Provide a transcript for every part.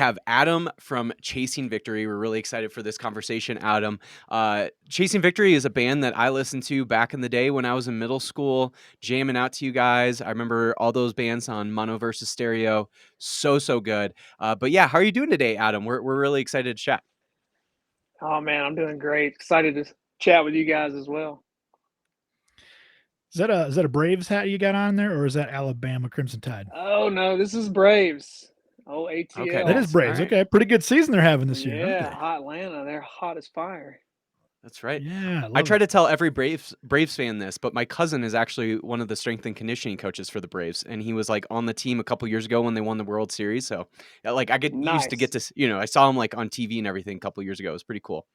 have Adam from Chasing Victory. We're really excited for this conversation, Adam. Chasing Victory is a band that I listened to back in the day when I was in middle school, jamming out to you guys. I remember all those bands on Mono versus Stereo. So good. But yeah, how are you doing today, Adam? We're really excited to chat. Oh man, I'm doing great. Excited to chat with you guys as well. Is that a Braves hat you got on there, or is that Alabama Crimson Tide? Oh no, this is Braves. Oh Okay, That ATL. is nice. All Braves. right. Okay, pretty good season they're having this year, aren't Yeah, they? hot Atlanta. They're hot as fire. That's right. Yeah, I I love try it. to tell every Braves fan this, but my cousin is actually one of the strength and conditioning coaches for the Braves, and he was like on the team a couple years ago when they won the World Series. So, like, I get used to Nice. I saw him like on TV and everything a couple years ago. It was pretty cool.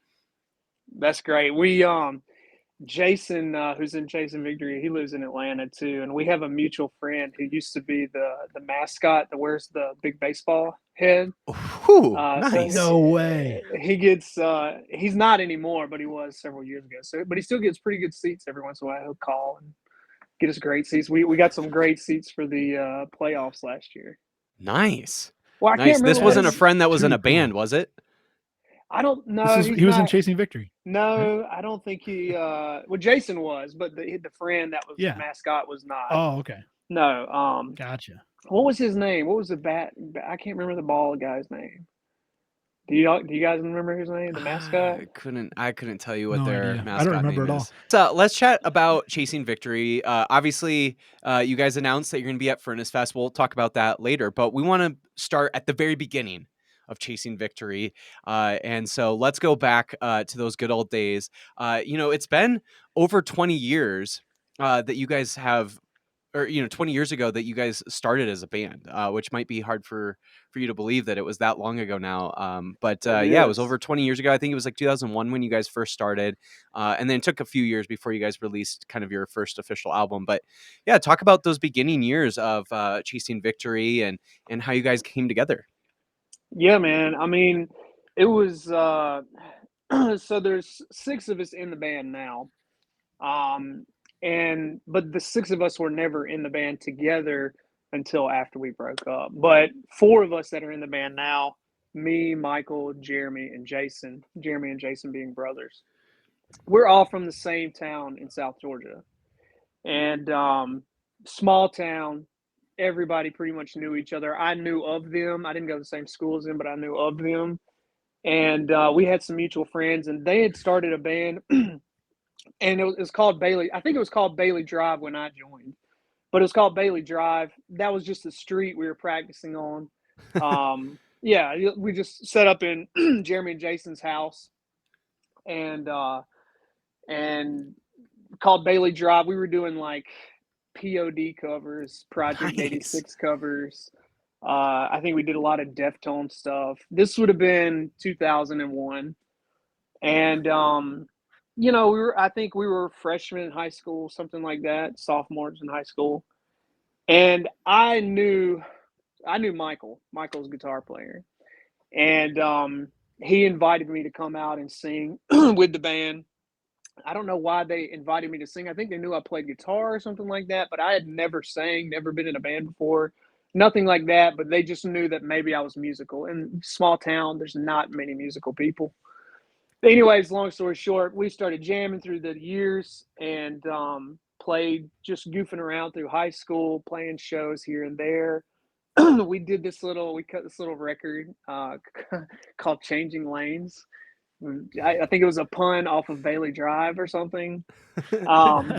That's great. We Jason, who's in Chasing Victory, he lives in Atlanta too, and we have a mutual friend who used to be the mascot that wears the big baseball head. Whew, So nice. No way. he gets he's not anymore, but he was several years ago. So, but he still gets pretty good seats every once in a while. He'll call and get us great seats. We got some great seats for the playoffs last year. Nice. Well, I can't Nice. This remember what wasn't a his. That's friend that was in too a band, cool. was it? I don't This know. is He's he was in not. Chasing Victory, right? No, I don't think he. Well, Jason was, but the friend that was Yeah. mascot was not. Oh, okay. No. Gotcha. What was his name? What was the bat? I can't remember the ball guy's name. Do you guys remember his name? The mascot. I couldn't tell you what No their idea. I don't mascot remember name at all. is. So let's chat about Chasing Victory. Obviously, you guys announced that you're going to be at Furnace Fest. We'll talk about that later, but we want to start at the very beginning of Chasing Victory. And so let's go back to those good old days. It's been over 20 years that you guys have, or 20 years ago that you guys started as a band, which might be hard for you to believe that it was that long ago now. But It yeah, it was is. over 20 years ago. I think it was like 2001 when you guys first started, and then it took a few years before you guys released kind of your first official album. But yeah, talk about those beginning years of Chasing Victory and how you guys came together. Yeah, man. I mean, it was. So there's six of us in the band now. Um, and but the six of us were never in the band together until after we broke up. But four of us that are in the band now, me, Michael, Jeremy, and Jason. Jeremy and Jason being brothers. We're all from the same town in South Georgia, and small town. Everybody pretty much knew each other. I knew of them. I didn't go to the same school as them, but I knew of them. And we had some mutual friends, and they had started a band, and it was called Bailey. I think it was called Bailey Drive when I joined, but it was called Bailey Drive. That was just the street we were practicing on. Yeah, we just set up in Jeremy and Jason's house, and and called Bailey Drive. We were doing like POD covers, Project Nice. 86 covers. I think we did a lot of Deftone stuff. This would have been 2001. And, I think we were freshmen in high school, something like that, sophomores in high school. And I knew Michael. Michael's a guitar player. And he invited me to come out and sing with the band. I don't know why they invited me to sing. I think they knew I played guitar or something like that, but I had never sang, never been in a band before, nothing like that. But they just knew that maybe I was musical. In small town, there's not many musical people. Anyways, long story short, we started jamming through the years and played just goofing around through high school, playing shows here and there. We cut this little record called Changing Lanes. I think it was a pun off of Bailey Drive or something. Um,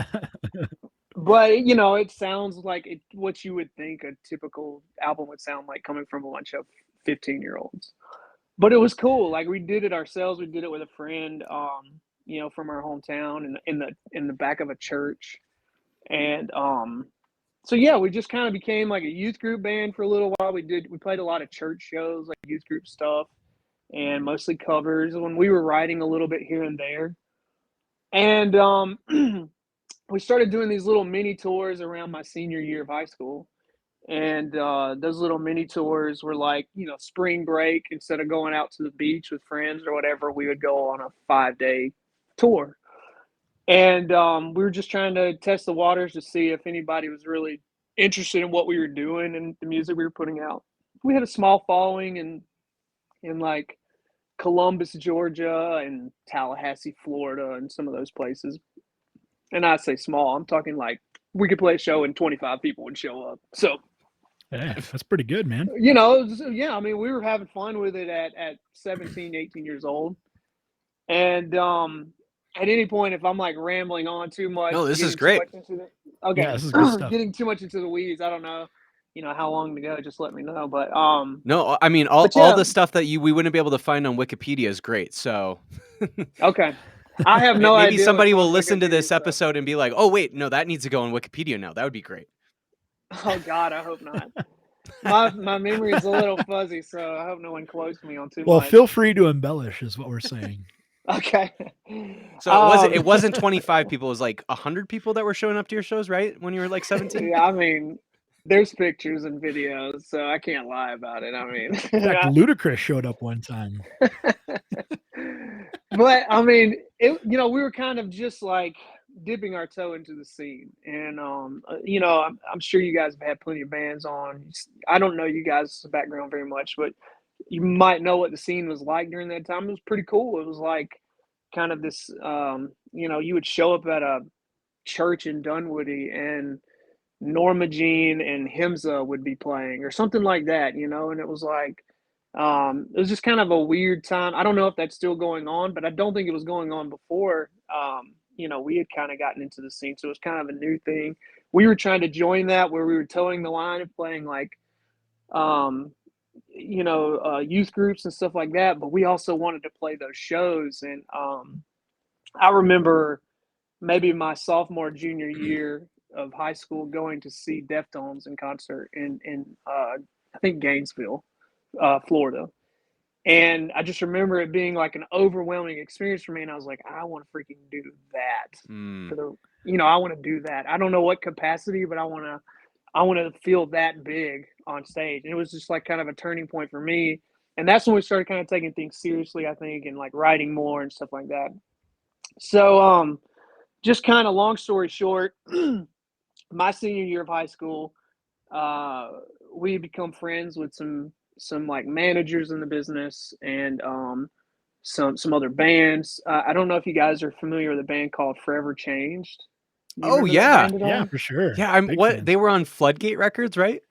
but it sounds like what you would think a typical album would sound like coming from a bunch of 15-year-olds. But it was cool. Like we did it ourselves. We did it with a friend, from our hometown in the back of a church. And so yeah, we just kind of became like a youth group band for a little while. We played a lot of church shows, like youth group stuff, and mostly covers when we were writing a little bit here and there. And we started doing these little mini tours around my senior year of high school. And those little mini tours were like, spring break. Instead of going out to the beach with friends or whatever, we would go on a 5-day tour. And we were just trying to test the waters to see if anybody was really interested in what we were doing and the music we were putting out. We had a small following, and in like Columbus, Georgia, and Tallahassee, Florida, and some of those places. And I say small, I'm talking like we could play a show and 25 people would show up. So, Hey, that's pretty good, man. yeah, I mean, we were having fun with it at 17, 18 years old. And at any point, if I'm like rambling on too much, No, this is getting too great. much into the Yeah, this is good stuff. getting too much into the weeds, I don't know, how long to go. Just let me know. But No, I mean all yeah, the stuff that we wouldn't be able to find on Wikipedia is great. So okay. I have no maybe idea. somebody what's will on listen to Wikipedia, this so. episode and be like, "Oh wait, no, that needs to go on Wikipedia now." That would be great. Oh God, I hope not. My memory is a little fuzzy, so I hope no one quotes me on too Well, much. feel free to embellish, is what we're saying. Okay. So it wasn't 25 people, it was like 100 people that were showing up to your shows, right? When you were like 17? Yeah, I mean, there's pictures and videos, so I can't lie about it. I mean, In fact, Ludacris showed up one time. but I mean, we were kind of just like dipping our toe into the scene, and I'm sure you guys have had plenty of bands on. I don't know you guys' background very much, but you might know what the scene was like during that time. It was pretty cool. It was like kind of this, you would show up at a church in Dunwoody and Norma Jean and Himza would be playing or something like that, and it was like, it was just kind of a weird time. I don't know if that's still going on, but I don't think it was going on before. We had kind of gotten into the scene, so it was kind of a new thing. We were trying to join that where we were towing the line and playing like, youth groups and stuff like that, but we also wanted to play those shows. And I remember maybe my sophomore, junior year of high school going to see Deftones in concert in I think Gainesville, Florida. And I just remember it being like an overwhelming experience for me. And I was like, I want to freaking do that Mm. I want to do that. I don't know what capacity, but I want to feel that big on stage. And it was just like kind of a turning point for me. And that's when we started kind of taking things seriously, I think, and like writing more and stuff like that. So, just kind of long story short, my senior year of high school, we become friends with some like managers in the business and some other bands. I don't know if you guys are familiar with a band called Forever Changed. You Oh remember that yeah. band at Yeah, all? for sure. Yeah, Big fans. they were on Floodgate Records, right?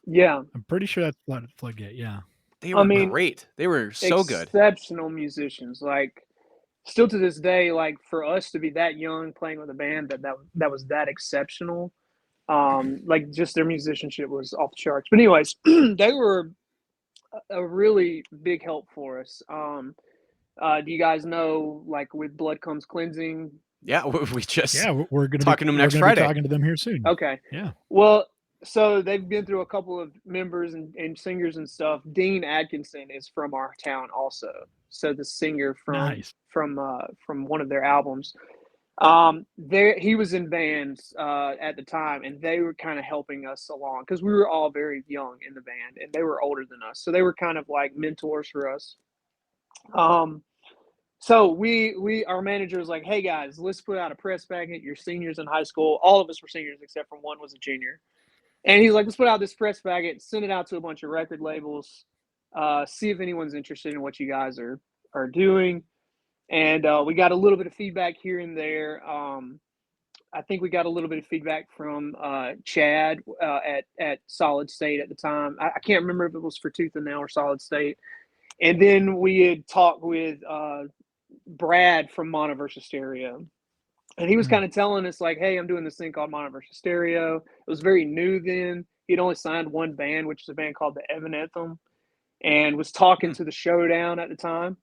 Yeah. I'm pretty sure that's Floodgate. Yeah. They I were mean, great. They were so good. exceptional musicians. Like still to this day, like for us to be that young playing with a band that was that exceptional, like just their musicianship was off the charts. But anyways, they were a really big help for us. Do you guys know, like with Blood Comes Cleansing? Yeah, we just Yeah, we're gonna talking to them we're next gonna Friday. be talking to them here soon. Okay. Yeah. Well, so they've been through a couple of members and singers and stuff. Dean Atkinson is from our town also. So the singer Nice. from one of their albums. He was in bands at the time, and they were kind of helping us along because we were all very young in the band, and they were older than us, so they were kind of like mentors for us. So our manager was like, "Hey guys, let's put out a press packet. You're seniors in high school. All of us were seniors except for one was a junior." And he's like, "Let's put out this press packet, send it out to a bunch of record labels, see if anyone's interested in what you guys are doing." And we got a little bit of feedback here and there. I think we got a little bit of feedback from Chad at Solid State at the time. I can't remember if it was for Tooth and Nail or Solid State. And then we had talked with Brad from Mono versus Stereo. And he was kind of telling us, like, hey, I'm doing this thing called Mono versus Stereo. It was very new then. He'd only signed one band, which is a band called the Evan Anthem, and was talking to the Showdown at the time.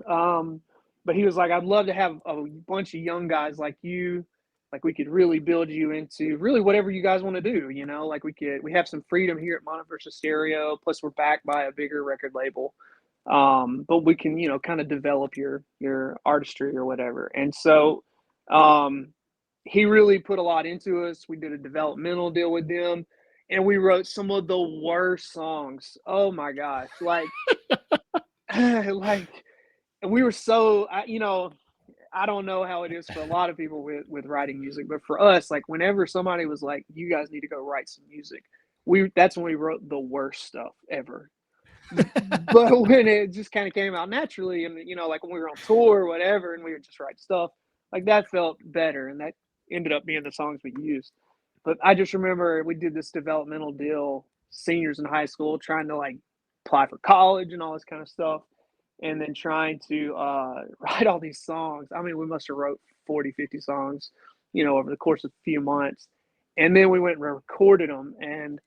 But he was like, I'd love to have a bunch of young guys like you. Like we could really build you into really whatever you guys want to do, like we have some freedom here at Mono versus Stereo. Plus we're backed by a bigger record label. But we can, kind of develop your artistry or whatever. And so, he really put a lot into us. We did a developmental deal with them and we wrote some of the worst songs. Oh my gosh. Like, like, and we were so, I don't know how it is for a lot of people with writing music, but for us, like whenever somebody was like, you guys need to go write some music, that's when we wrote the worst stuff ever. But when it just kind of came out naturally, and like when we were on tour or whatever, and we would just write stuff, like that felt better, and that ended up being the songs we used. But I just remember we did this developmental deal, seniors in high school, trying to like apply for college and all this kind of stuff, and then trying to write all these songs. I mean, we must have wrote 40, 50 songs, over the course of a few months, and then we went and recorded them. And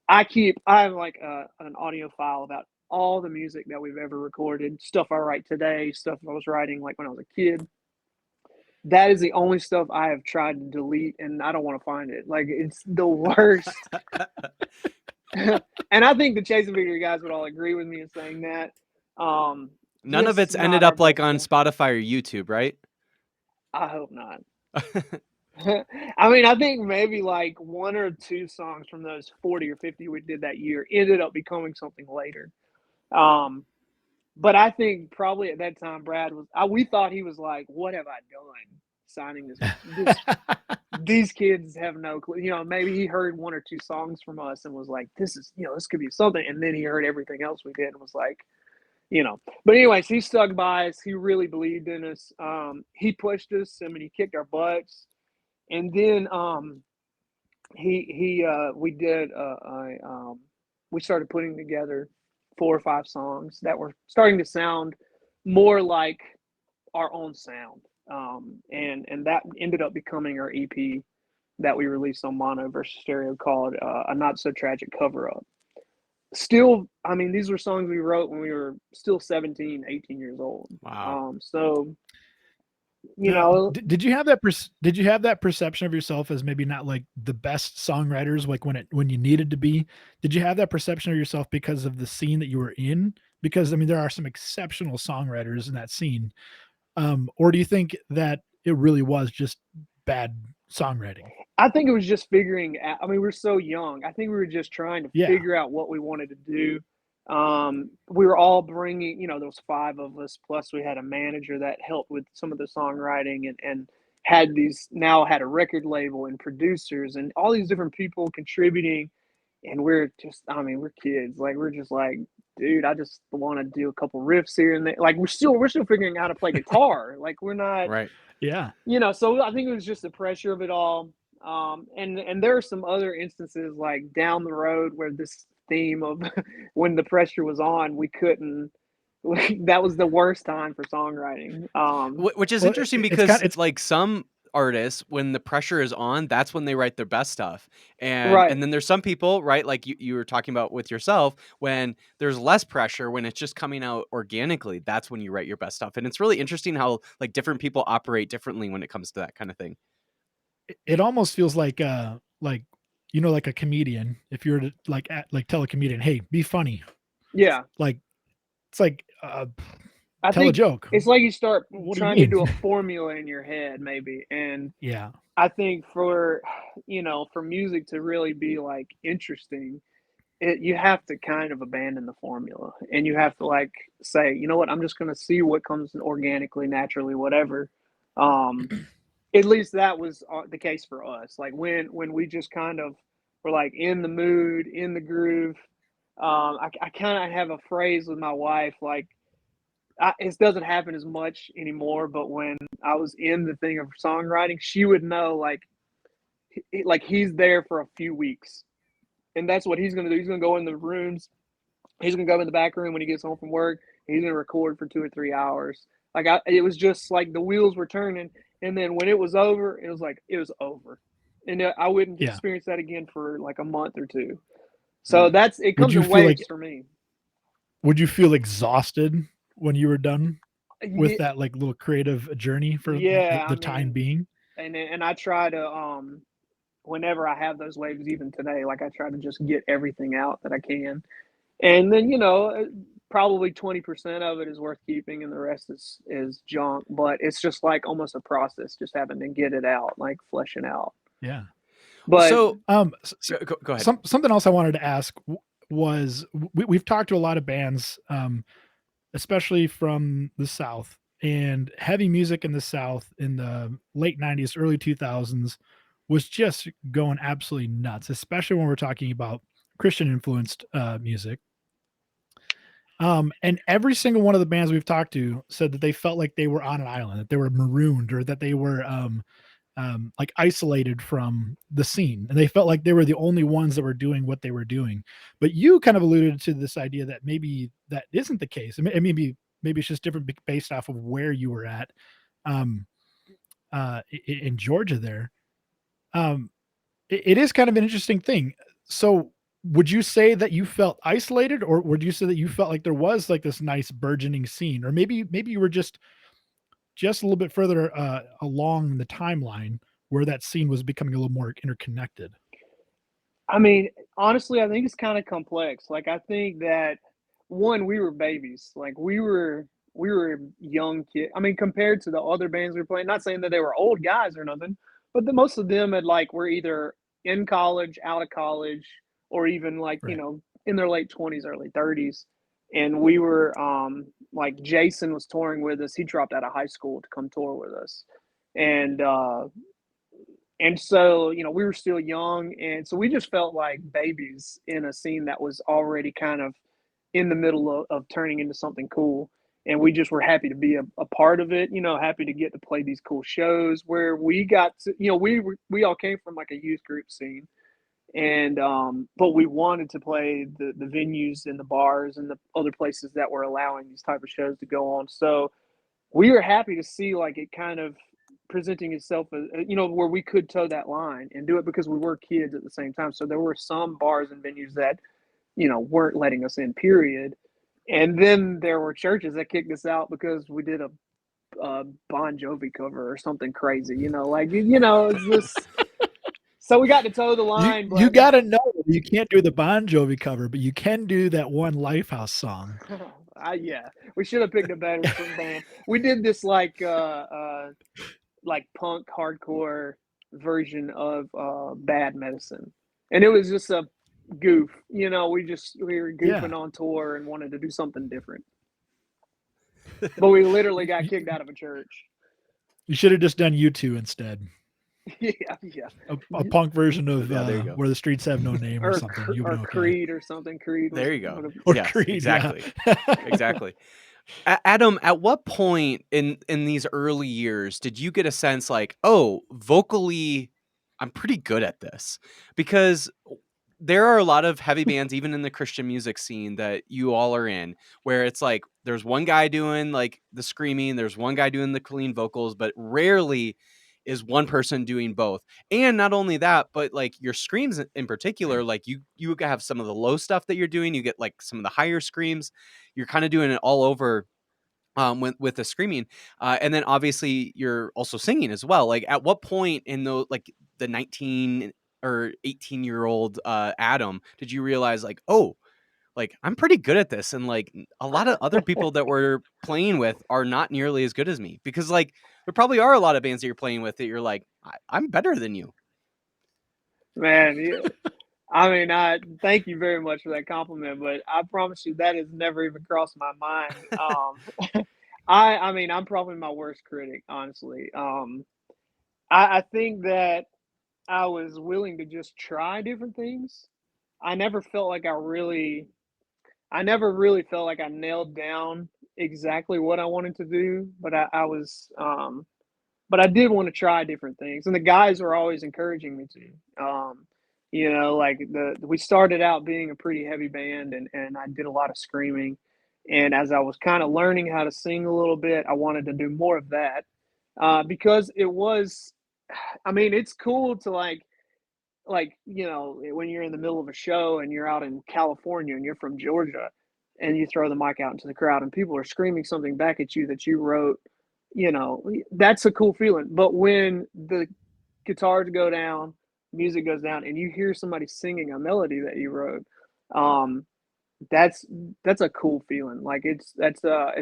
I have like an audio file about all the music that we've ever recorded, stuff I write today, stuff I was writing like when I was a kid. That is the only stuff I have tried to delete, and I don't want to find it. Like, it's the worst. And I think the Chasing Victory guys would all agree with me in saying that. None of Just it's ended not our up like best on stuff. Spotify or YouTube, right? I hope not. I mean, I think maybe like one or two songs from those 40 or 50 we did that year ended up becoming something later. Um, but I think probably at that time, Brad we thought he was like, "What have I done signing this these kids have no clue." Maybe he heard one or two songs from us and was like, this could be something. And then he heard everything else we did and was like, But anyways, he stuck by us. He really believed in us. He pushed us. I mean, he kicked our butts. And then we did we started putting together 4 or 5 songs that were starting to sound more like our own sound. And that ended up becoming our EP that we released on mono versus stereo, called A Not So Tragic Cover Up. Still, I mean, these were songs we wrote when we were still 17, 18 years old. Wow. So, did you have that perception of yourself as maybe not like the best songwriters, like when you needed to be? Did you have that perception of yourself because of the scene that you were in? Because I mean, there are some exceptional songwriters in that scene. Or do you think that it really was just bad songwriting? I think it was just figuring out. I mean, we're so young. I think we were just trying to Yeah. figure out what we wanted to do. We were all bringing, there was 5 of us, plus we had a manager that helped with some of the songwriting, and now had a record label and producers and all these different people contributing. And we're just, I mean, we're kids. Like, we're just like, dude, I just want to do a couple riffs here and there. Like, we're still figuring out how to play guitar. Like, we're not, Right. Yeah. So I think it was just the pressure of it all. And there are some other instances like down the road where this theme of when the pressure was on, we couldn't. That was the worst time for songwriting. Which is Well, interesting it's kind because it's like some artists, when the pressure is on, that's when they write their best stuff. And Right. then there's some people, right, like you were talking about with yourself, when there's less pressure, when it's just coming out organically, that's when you write your best stuff. And it's really interesting how like different people operate differently when it comes to that kind of thing. it almost feels like like a comedian. If you were to like tell a comedian, hey, be funny, Yeah. like it's like I tell a think joke. it's like you start What do you trying to mean? do a formula in your head, maybe. And Yeah. I think for for music to really be like interesting, you have to kind of abandon the formula, and you have to like say, you know what, I'm just going to see what comes organically, naturally, whatever. Um, at least that was the case for us. Like when we just kind of were like in the mood, in the groove. I kind of have a phrase with my wife, like it doesn't happen as much anymore, but when I was in the thing of songwriting, she would know like he's there for a few weeks, and that's what he's going to do. He's going to go in the rooms. He's going to go in the back room when he gets home from work. He's going to record for 2 or 3 hours. Like it was just like the wheels were turning, and then when it was over, it was like it was over, and I wouldn't Yeah. experience that again for like a month or two. So Mm. it Would comes you in feel like waves for me. would you feel exhausted when you were done with Yeah, that like little creative journey for yeah. I the time mean, being? and I try to whenever I have those waves, even today, like I try to just get everything out that I can. And then, probably 20% of it is worth keeping and the rest is junk, but it's just like almost a process, just having to get it out, like fleshing out. Yeah. Well, But so go ahead. Something else I wanted to ask was we've talked to a lot of bands, especially from the South, and heavy music in the South in the late 90s, early 2000s was just going absolutely nuts, especially when we're talking about Christian influenced music. And every single one of the bands we've talked to said that they felt like they were on an island, that they were marooned, or that they were like isolated from the scene, and they felt like they were the only ones that were doing what they were doing. But you kind of alluded to this idea that maybe that isn't the case. Maybe it's just different based off of where you were at um, in Georgia there. Um, it is kind of an interesting thing. So would you say that you felt isolated, or would you say that you felt like there was like this nice burgeoning scene, or maybe you were just a little bit further along the timeline where that scene was becoming a little more interconnected? I mean, honestly, I think it's kind of complex. Like, I think that one, we were babies. Like, we were young kids. I mean, compared to the other bands we were playing, not saying that they were old guys or nothing, but most of them had like were either in college, out of college, or even like Right. in their late 20s, early 30s. And we were like Jason was touring with us. He dropped out of high school to come tour with us, and so, we were still young, and so we just felt like babies in a scene that was already kind of in the middle of turning into something cool. And we just were happy to be a part of it, happy to get to play these cool shows where we got to, we all came from like a youth group scene. And, but we wanted to play the venues and the bars and the other places that were allowing these type of shows to go on. So we were happy to see like it kind of presenting itself as where we could toe that line and do it because we were kids at the same time. So there were some bars and venues that weren't letting us in, period. And then there were churches that kicked us out because we did a Bon Jovi cover or something crazy, it's just so we got to toe the line. You But got to know you can't do the Bon Jovi cover, but you can do that one Lifehouse song. yeah, we should have picked a better band. We did this like punk hardcore version of Bad Medicine, and it was just a goof. We were Yeah. goofing on tour and wanted to do something different, but we literally got kicked out of a church. You should have just done U2 instead. Yeah, yeah, A punk version of Yeah, there you go. Where the Streets Have No Name or something. You've been or okay. Creed or something. Creed was There you go. Or Yes, Creed, exactly. yeah. Exactly. Adam, at what point in these early years did you get a sense like, oh, vocally, I'm pretty good at this? Because there are a lot of heavy bands, even in the Christian music scene that you all are in, where it's like there's one guy doing like the screaming, there's one guy doing the clean vocals, but rarely is one person doing both. And not only that, but like your screams in particular, like you have some of the low stuff that you're doing, you get like some of the higher screams. You're kind of doing it all over with the screaming, and then obviously you're also singing as well. Like, at what point in the 19 or 18-year-old Adam did you realize like, oh, like I'm pretty good at this, and like a lot of other people that we're playing with are not nearly as good as me? Because like there probably are a lot of bands that you're playing with that you're like, I'm better than you. man. Yeah. I mean, I thank you very much for that compliment, but I promise you that has never even crossed my mind. I mean, I'm probably my worst critic, honestly. I think that I was willing to just try different things. I never felt like I never really felt like I nailed down exactly what I wanted to do, but but I did want to try different things, and the guys were always encouraging me to. Like we started out being a pretty heavy band, and I did a lot of screaming. And as I was kind of learning how to sing a little bit, I wanted to do more of that because it was. I mean, it's cool to when you're in the middle of a show and you're out in California and you're from Georgia and you throw the mic out into the crowd and people are screaming something back at you that you wrote, that's a cool feeling. But when the guitars go down, music goes down, and you hear somebody singing a melody that you wrote, um, that's that's a cool feeling. Like it's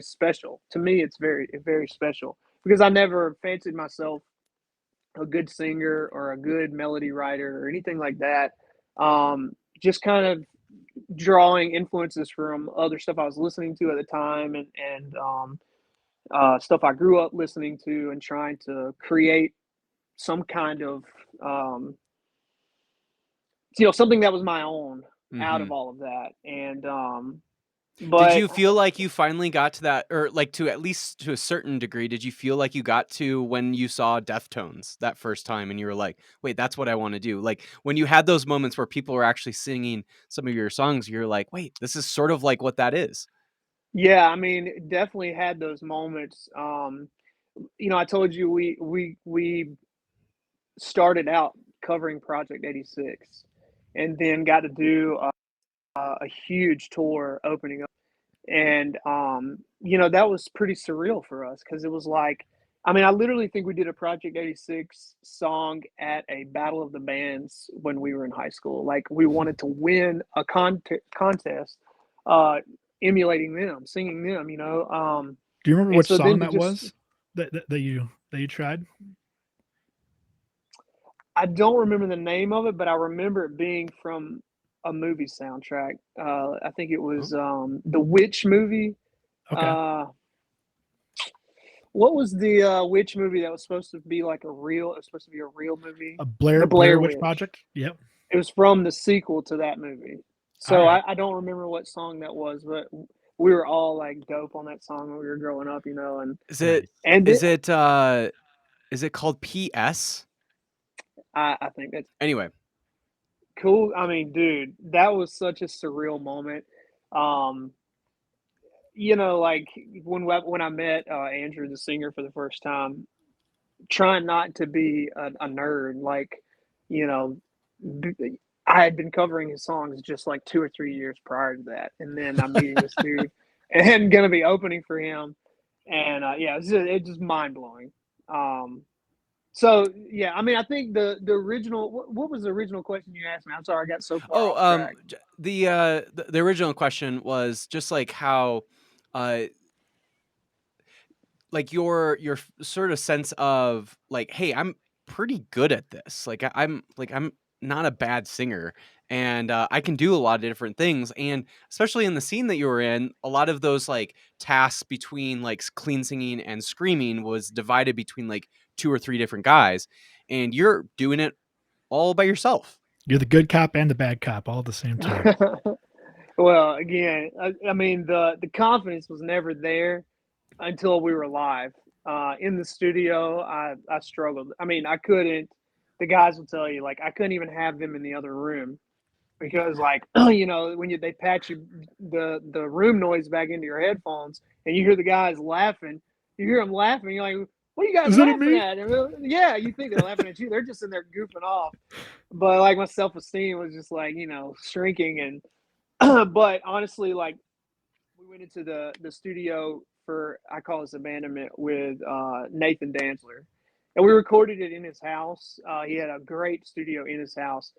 special to me. It's very special because I never fancied myself a good singer or a good melody writer or anything like that. Just kind of drawing influences from other stuff I was listening to at the time and stuff I grew up listening to and trying to create some kind of um, something that was my own out Mm-hmm. of all of that. And Did But you feel like you finally got to that, or like to at least to a certain degree, did you feel like you got to when you saw Deftones that first time and you were like, wait, that's what I want to do? Like when you had those moments where people were actually singing some of your songs, you're like, wait, this is sort of like what that is. yeah, I mean, definitely had those moments. I told you we started out covering Project 86, and then got to do a huge tour opening up. And that was pretty surreal for us because it was like, I mean, I literally think we did a Project 86 song at a Battle of the Bands when we were in high school. Like we wanted to win a contest, uh, emulating them, singing them. Do you remember And which so song then to that just, was that you tried? I don't remember the name of it, but I remember it being from a movie soundtrack. I think it Oh. was the Witch movie. Okay. Uh, What was the witch movie that was supposed to be like a real? It was supposed to be a real movie. A The Blair Blair Witch Witch. Project. Yep. It was from the sequel to that movie. All So right. I don't remember what song that was, but we were all like dope on that song when we were growing up, and Is it, Nice. and is it, it, is it called PS? I think that's Anyway. cool. I mean, dude, that was such a surreal moment. Um, like when I met Andrew, the singer, for the first time, trying not to be a nerd, like, you know, I had been covering his songs just like 2 or 3 years prior to that, and then I'm meeting this dude and gonna be opening for him, and yeah, it's just mind blowing. Um, so yeah, I mean, I think the original what was the original question you asked me? I'm sorry, I got so far Oh, off track. the original question was just like how, uh, like your sort of sense of like, hey, I'm pretty good at this. Like I'm not a bad singer, and I can do a lot of different things. And especially in the scene that you were in, a lot of those like tasks between like clean singing and screaming was divided between like two or three different guys, and you're doing it all by yourself. You're the good cop and the bad cop all at the same time. Well, again, I mean, the confidence was never there until we were live. In the studio, I struggled. I mean, I couldn't. The guys will tell you, like, I couldn't even have them in the other room because, like, when they patch the room noise back into your headphones, and you hear the guys laughing, you hear them laughing. You're like, "What are you guys Is that at laughing me? at?" And, yeah, you think they're laughing at you. They're just in there goofing off. But like my self esteem was just like shrinking, and but honestly, like we went into the studio for I call this abandonment with Nathan Dantzler, and we recorded it in his house. He had a great studio in his house.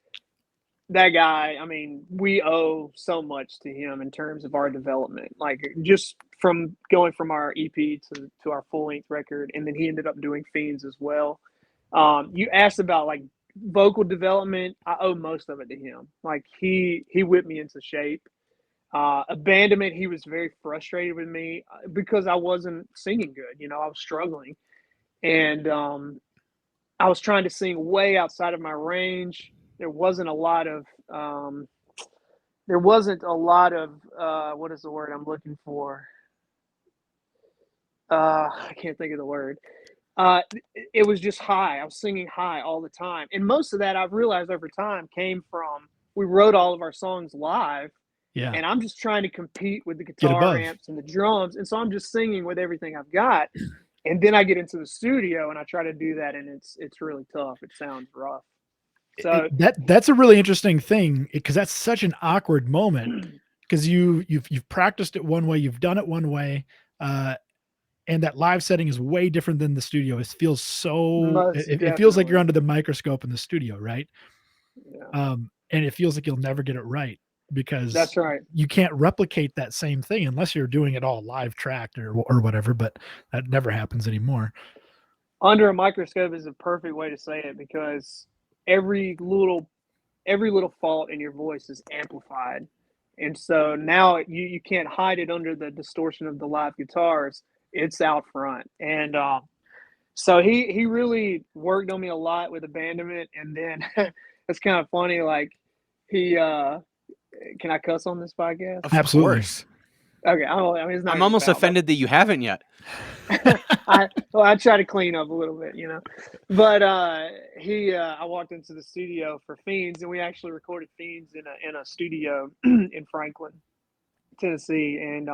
That guy, I mean, we owe so much to him in terms of our development, like just from going from our EP to our full length record, and then he ended up doing Fiends as well. You asked about like vocal development. I owe most of it to him. Like he whipped me into shape. Abandonment, he was very frustrated with me because I wasn't singing good. I was struggling, and I was trying to sing way outside of my range. There wasn't a lot of what is the word I'm looking for? I can't think of the word. Uh, it was just high. I was singing high all the time, and most of that I've realized over time came from we wrote all of our songs live, Yeah. and I'm just trying to compete with the Get guitar above. amps and the drums, and so I'm just singing with everything I've got. And then I get into the studio and I try to do that, and it's really tough. It sounds rough. So That's a really interesting thing because that's such an awkward moment because you've practiced it one way, you've done it one way, uh, and that live setting is way different than the studio. It feels so. most It feels like you're definitely, under the microscope in the studio, right? yeah, And it feels like you'll never get it right because that's right. you can't replicate that same thing unless you're doing it all live tracked or whatever. But that never happens anymore. Under a microscope is a perfect way to say it because every little every little fault in your voice is amplified, and so now you can't hide it under the distortion of the live guitars. It's out front, and so he really worked on me a lot with abandonment, and then it's kind of funny. Like he can I cuss on this podcast? Of Absolutely. course. Okay, I mean, it's not I'm his almost fault, but offended that you haven't yet. I try to clean up a little bit, you know. But I walked into the studio for Fiends, and we actually recorded Fiends in a studio in Franklin, Tennessee. And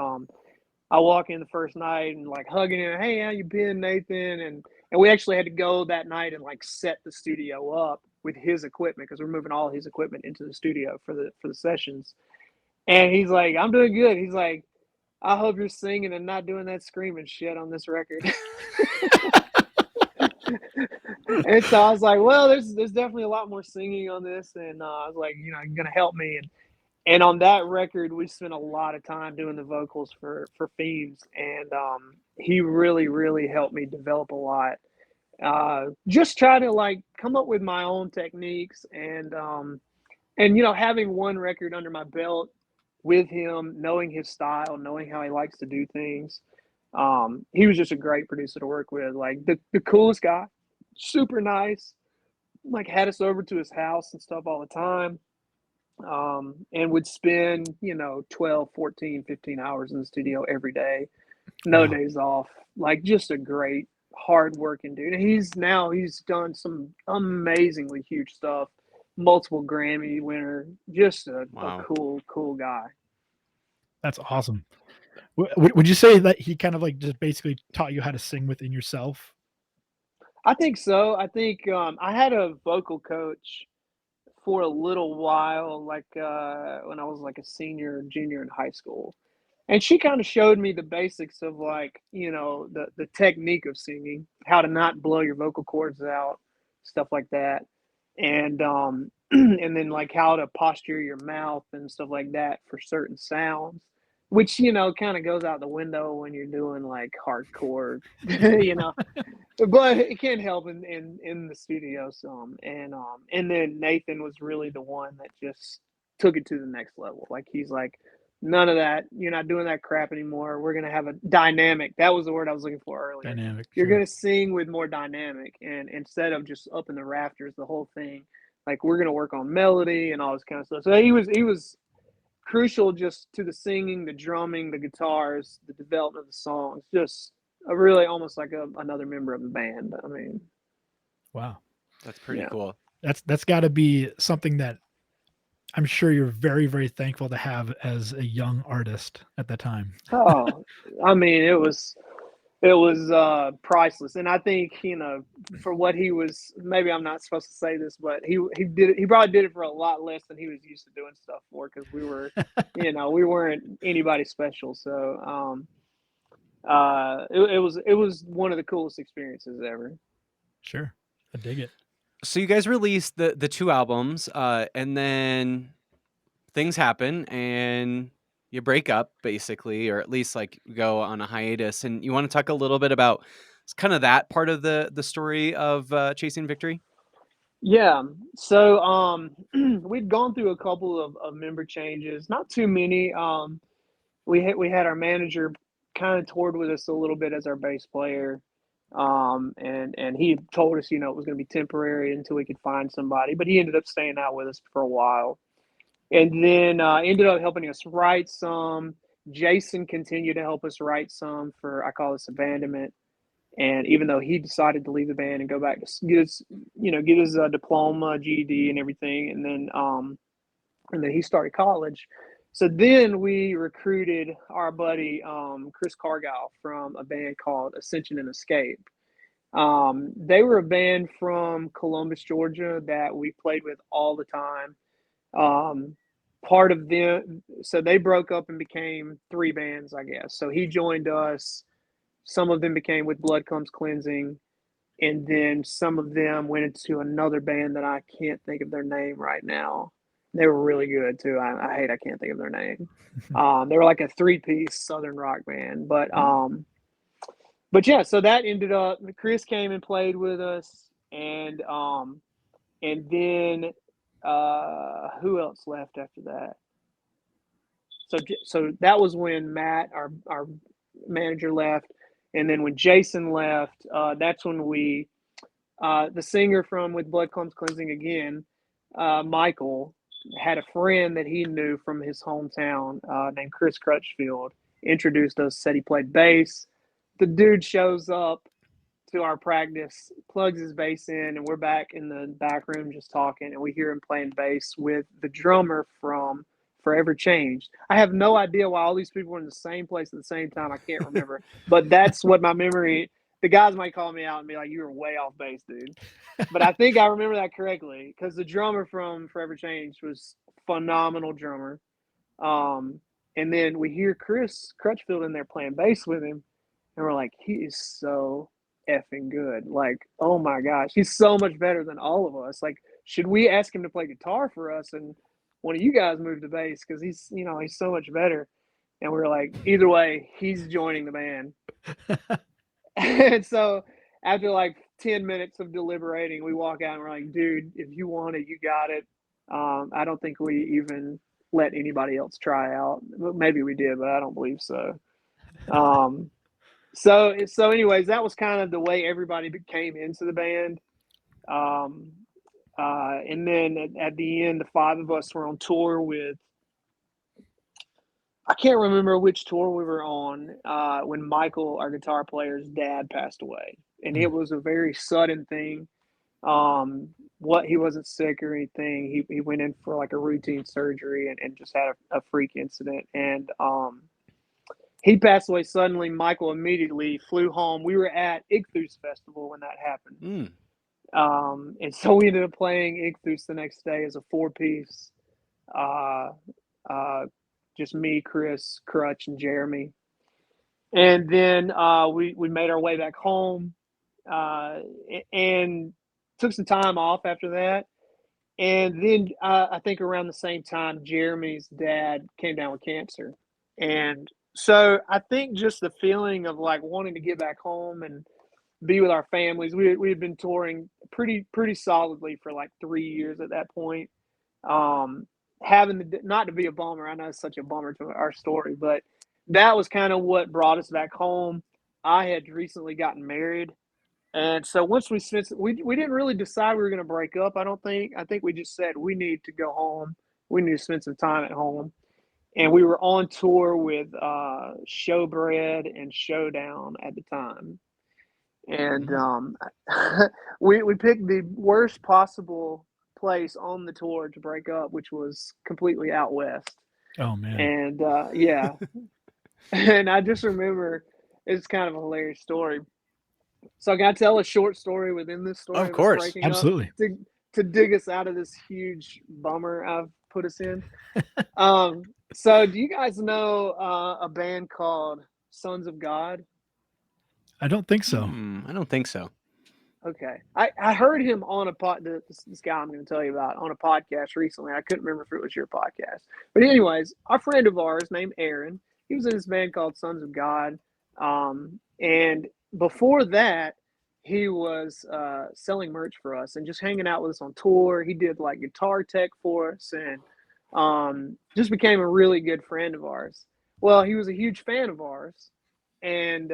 I walk in the first night and like hugging him, hey, how you been, Nathan? And we actually had to go that night and like set the studio up with his equipment because we're moving all his equipment into the studio for the sessions. And he's like, I'm doing good. He's like, I hope you're singing and not doing that screaming shit on this record. And so I was like, well, there's definitely a lot more singing on this, and I was like, you know, you're gonna help me. And on that record, we spent a lot of time doing the vocals for Fiends, and he really helped me develop a lot. Just try to like come up with my own techniques, and you know, having one record under my belt with him, knowing his style, knowing how he likes to do things. He was just a great producer to work with, like the coolest guy, super nice, like had us over to his house and stuff all the time. And would spend, you know, 12, 14, 15 hours in the studio every day, no Wow. days off. Like just a great, hardworking dude. And he's done some amazingly huge stuff, multiple Grammy winner, just a Wow. cool guy. That's awesome. Would you say that he kind of like just basically taught you how to sing within yourself? I think so. I think I had a vocal coach for a little while, like when I was like a senior, junior in high school. And she kind of showed me the basics of like, you know, the technique of singing, how to not blow your vocal cords out, stuff like that. And and then like how to posture your mouth and stuff like that for certain sounds, which, you know, kind of goes out the window when you're doing like hardcore, you know, but it can't help in the studio some. And then Nathan was really the one that just took it to the next level. Like he's like, none of that, you're not doing that crap anymore. We're gonna have a dynamic. That was the word I was looking for earlier. Dynamic, You're sure. gonna sing with more dynamic, and instead of just up in the rafters the whole thing, like we're gonna work on melody and all this kind of stuff. So he was crucial just to the singing, the drumming, the guitars, the development of the songs. Just a really almost like another member of the band. I mean, Wow. That's pretty yeah. cool. That's got to be something that I'm sure you're very thankful to have as a young artist at that time. Oh, I mean, it was priceless, and I think, you know, for what he was, maybe I'm not supposed to say this, but he probably did it for a lot less than he was used to doing stuff for, because we were, you know, we weren't anybody special. So it was one of the coolest experiences ever. Sure. I dig it. So you guys released the two albums, and then things happen and you break up basically, or at least like go on a hiatus. And you want to talk a little bit about kind of that part of the story of Chasing Victory? Yeah. So we'd gone through a couple of member changes, not too many. We had our manager kind of toured with us a little bit as our bass player. And he told us, you know, it was going to be temporary until we could find somebody, but he ended up staying out with us for a while, and then ended up helping us write some. Jason continued to help us write some for I Call This Abandonment. And even though he decided to leave the band and go back to get his diploma, GED, and everything, and then he started college. So then we recruited our buddy Chris Cargile from a band called Ascension and Escape. They were a band from Columbus, Georgia, that we played with all the time. Um, Part of them, so they broke up and became three bands, I guess. So he joined us. Some of them became With Blood Comes Cleansing, and then some of them went into another band that I can't think of their name right now. They were really good too. I can't think of their name. They were like a three-piece southern rock band, but yeah. So that ended up. Chris came and played with us, and then who else left after that? So that was when Matt, our manager, left, and then when Jason left, that's when the singer from With Blood Comes Cleansing again, Michael, had a friend that he knew from his hometown named Chris Crutchfield, introduced us, said he played bass. The dude shows up to our practice, plugs his bass in, and we're back in the back room just talking, and we hear him playing bass with the drummer from Forever Changed. I have no idea why all these people were in the same place at the same time. I can't remember, but that's what my memory. The guys might call me out and be like, "You were way off base, dude." But I think I remember that correctly because the drummer from Forever Changed was phenomenal drummer. And then we hear Chris Crutchfield in there playing bass with him, and we're like, he is so effing good. Like, oh my gosh, he's so much better than all of us. Like, should we ask him to play guitar for us and one of you guys move to bass because he's so much better. And we were like, either way, he's joining the band. And so after like 10 minutes of deliberating, we walk out and we're like, dude, if you want it, you got it. I don't think we even let anybody else try out. Maybe we did, but I don't believe so. So anyways, that was kind of the way everybody came into the band. And then at the end, the five of us were on tour with, I can't remember which tour we were on when Michael, our guitar player's dad, passed away. And it was a very sudden thing. He wasn't sick or anything. He went in for like a routine surgery and just had a freak incident. And he passed away suddenly. Michael immediately flew home. We were at Ichthus Festival when that happened. And so we ended up playing Ichthus the next day as a 4-piece. Just me, Chris, Crutch, and Jeremy. And then we made our way back home and took some time off after that. And then I think around the same time, Jeremy's dad came down with cancer. And so I think just the feeling of like wanting to get back home and be with our families. We had been touring pretty solidly for like 3 years at that point. Not to be a bummer, I know it's such a bummer to our story, but that was kind of what brought us back home. I had recently gotten married, and so once we didn't really decide we were going to break up. I think we just said we need to go home. We need to spend some time at home. And we were on tour with Showbread and Showdown at the time. And we picked the worst possible place on the tour to break up, which was completely out west. Oh, man. And yeah. And I just remember, it's kind of a hilarious story. So can I tell a short story within this story? Of course. Absolutely. To dig us out of this huge bummer I've put us in. So do you guys know a band called Sons of God? I don't think so. I don't think so. Okay. I heard him on this guy I'm going to tell you about on a podcast recently. I couldn't remember if it was your podcast. But anyways, a friend of ours named Aaron, he was in this band called Sons of God. And before that, he was selling merch for us and just hanging out with us on tour. He did like guitar tech for us and just became a really good friend of ours. Well, he was a huge fan of ours. And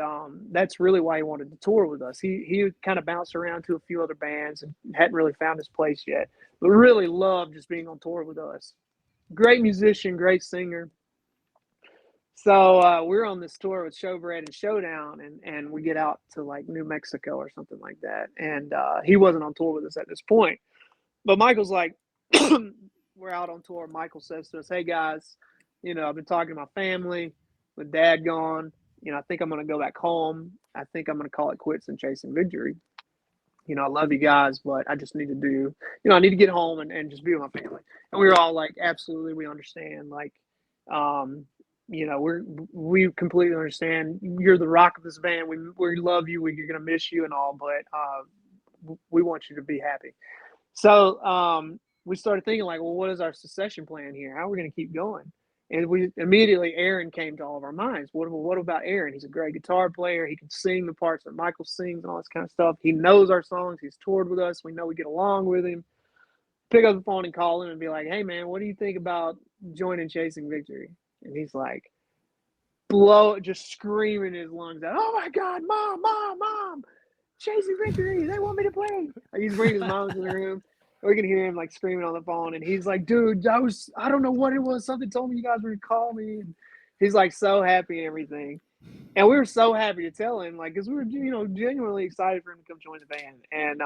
that's really why he wanted to tour with us. He kind of bounced around to a few other bands and hadn't really found his place yet, but really loved just being on tour with us. Great musician, great singer. So we're on this tour with Showbread and Showdown, and we get out to like New Mexico or something like that. And he wasn't on tour with us at this point. But Michael's like, we're out on tour. Michael says to us, hey guys, I've been talking to my family with dad gone. I think I'm going to go back home. I think I'm going to call it quits and chasing victory. I love you guys, but I just need to I need to get home and just be with my family. And we were all like, absolutely, we understand. Like, we completely understand. You're the rock of this band. We love you. We're going to miss you and all, but we want you to be happy. So we started thinking like, well, what is our succession plan here? How are we going to keep going? And Aaron came to all of our minds. What about Aaron? He's a great guitar player. He can sing the parts that Michael sings and all this kind of stuff. He knows our songs. He's toured with us. We know we get along with him. Pick up the phone and call him and be like, hey, man, what do you think about joining Chasing Victory? And he's like, just screaming his lungs out, oh, my God, Mom, Chasing Victory. They want me to play. Like, he's bringing his mom into the room. We can hear him like screaming on the phone, and he's like, dude, I don't know what it was. Something told me you guys were going to call me. And he's like so happy and everything. And we were so happy to tell him, like, because we were, genuinely excited for him to come join the band. And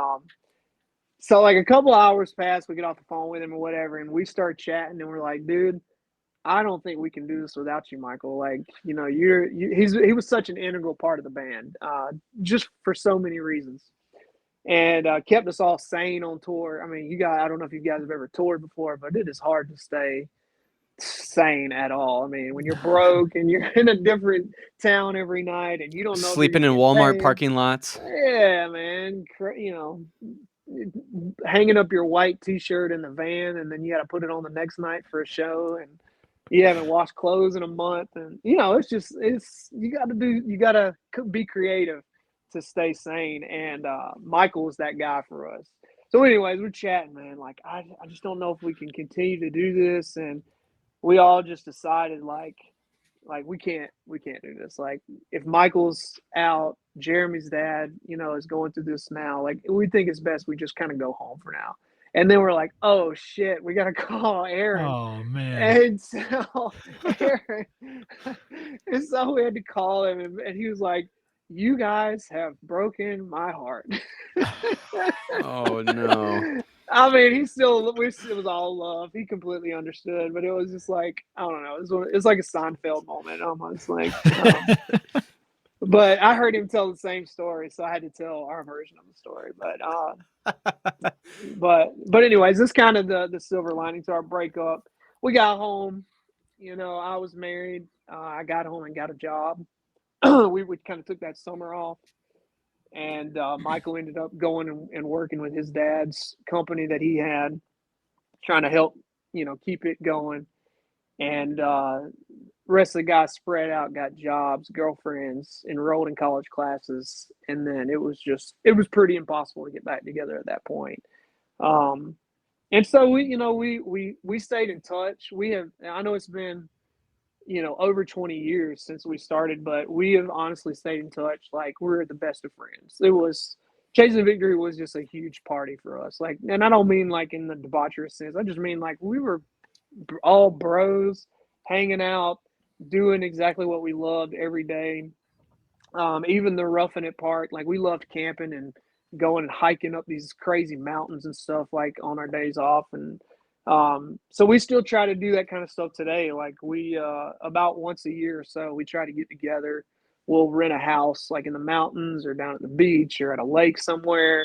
so like a couple hours passed, we get off the phone with him or whatever, and we start chatting, and we're like, dude, I don't think we can do this without you, Michael. Like, he was such an integral part of the band, just for so many reasons, and kept us all sane on tour. I mean, I don't know if you guys have ever toured before, but it is hard to stay sane at all. I mean, when you're broke and you're in a different town every night and you don't know if you're Sleeping gonna in get Walmart paid. parking lots. Yeah, man. Hanging up your white T-shirt in the van, and then you got to put it on the next night for a show, and you haven't washed clothes in a month, and you got to be creative to stay sane. And Michael was that guy for us. So, anyways, we're chatting, man. Like, I just don't know if we can continue to do this, and we all just decided like we can't do this. Like, if Michael's out, Jeremy's dad, is going through this now. Like, we think it's best we just kind of go home for now. And then we're like, oh shit, we gotta call Aaron. Oh man. And so Aaron, and so we had to call him, and he was like, "You guys have broken my heart." Oh no. I mean, it was all love. He completely understood, but it was just like, I don't know. It was like a Seinfeld moment, almost like. But I heard him tell the same story, so I had to tell our version of the story. But anyways, this kind of the silver lining to our breakup. We got home. I was married. I got home and got a job. we kind of took that summer off. And Michael ended up going and working with his dad's company that he had, trying to help, keep it going. And rest of the guys spread out, got jobs, girlfriends, enrolled in college classes, and then it was pretty impossible to get back together at that point. And so we stayed in touch. I know it's been over 20 years since we started, but we have honestly stayed in touch. Like, we're the best of friends. Chasing Victory was just a huge party for us. Like, and I don't mean like in the debaucherous sense. I just mean like we were all bros hanging out, doing exactly what we loved every day. Even the roughing it part, like we loved camping and going and hiking up these crazy mountains and stuff like on our days off. And so we still try to do that kind of stuff today. Like, we about once a year or so, we try to get together. We'll rent a house like in the mountains or down at the beach or at a lake somewhere,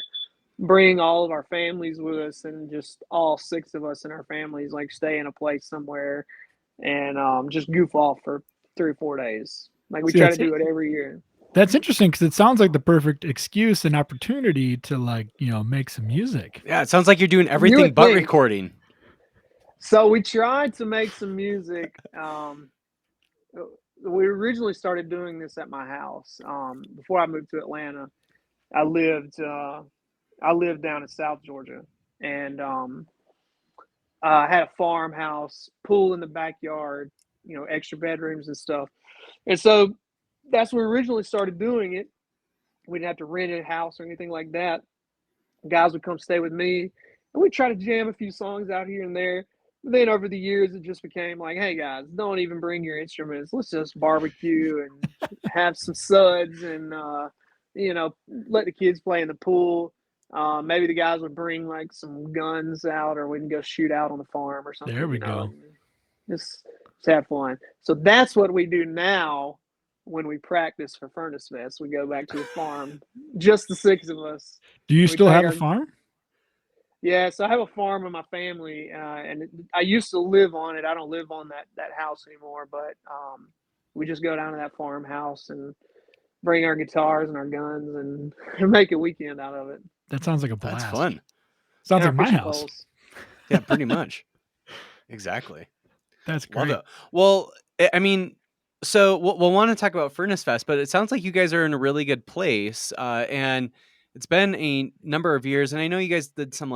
bring all of our families with us, and just all 6 of us and our families like stay in a place somewhere and just goof off for 3 or 4 days. Like, we See, try to do it every year. That's interesting because it sounds like the perfect excuse and opportunity to make some music. Yeah, it sounds like you're doing You everything would but think. recording. So we tried to make some music. We originally started doing this at my house. Before I moved to Atlanta, I lived down in South Georgia, and I had a farmhouse, pool in the backyard, extra bedrooms and stuff. And so that's where we originally started doing it. We didn't have to rent a house or anything like that. Guys would come stay with me, and we'd try to jam a few songs out here and there. But then over the years, it just became like, hey guys, don't even bring your instruments. Let's just barbecue and have some suds and let the kids play in the pool. Maybe the guys would bring like some guns out, or we can go shoot out on the farm or something. There we go. Just have fun. So that's what we do now. When we practice for Furnace Fest, we go back to the farm, just the 6 of us. Do you still have a farm? Yeah, so I have a farm with my family, and I used to live on it. I don't live on that house anymore, but we just go down to that farmhouse and bring our guitars and our guns and make a weekend out of it. That sounds like a blast. That's fun. Sounds like my house. Poles. Yeah, pretty much. Exactly. That's great. Love it. Well, I mean, so we'll want to talk about Furnace Fest, but it sounds like you guys are in a really good place, and it's been a number of years. And I know you guys did some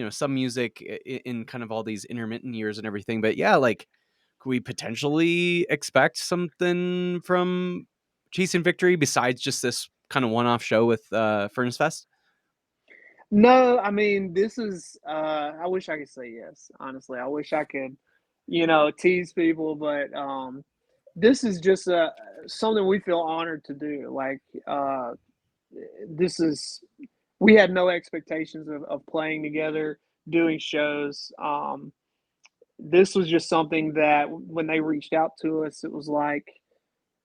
some music in kind of all these intermittent years and everything. But yeah, like, could we potentially expect something from Chasing Victory besides just this kind of one-off show with Furnace Fest? No, I mean, this is. I wish I could say yes. Honestly, I wish I could, tease people, but this is just something we feel honored to do. Like, this is we had no expectations of playing together, doing shows. This was just something that when they reached out to us, it was like,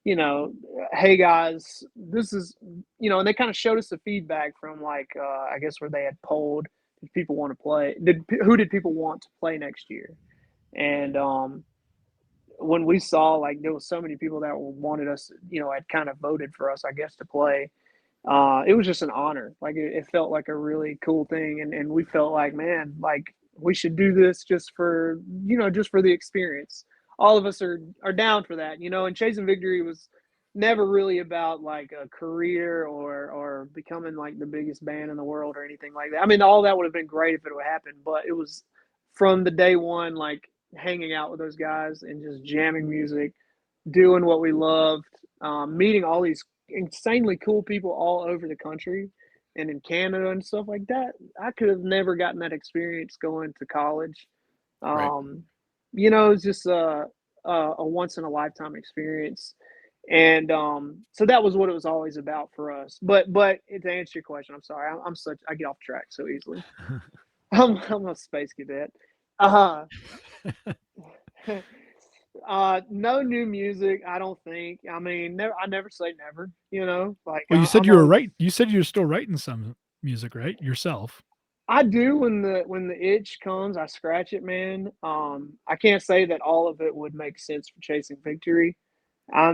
you know, hey guys, this is, and they kind of showed us the feedback from like, I guess where they had polled, did people want to play? Who did people want to play next year? And when we saw like there was so many people that wanted us, had kind of voted for us, I guess, to play. It was just an honor. Like it felt like a really cool thing, and we felt like, man, like we should do this just for the experience. All of us are down for that, And Chasing Victory was never really about like a career or becoming like the biggest band in the world or anything like that. I mean, all that would have been great if it would happen, but it was from the day one, like hanging out with those guys and just jamming music, doing what we loved, meeting all these insanely cool people all over the country and in Canada and stuff like that. I could have never gotten that experience going to college. Right. It's just a once in a lifetime experience. And so that was what it was always about for us. But to answer your question, I'm sorry, I get off track so easily. I'm a space cadet. Uh, no new music, I don't think. I mean, I never say never, like Well, you said I'm you were always, right. You said you're still writing some music, right? Yourself. I do when the itch comes, I scratch it, man. I can't say that all of it would make sense for Chasing Victory. I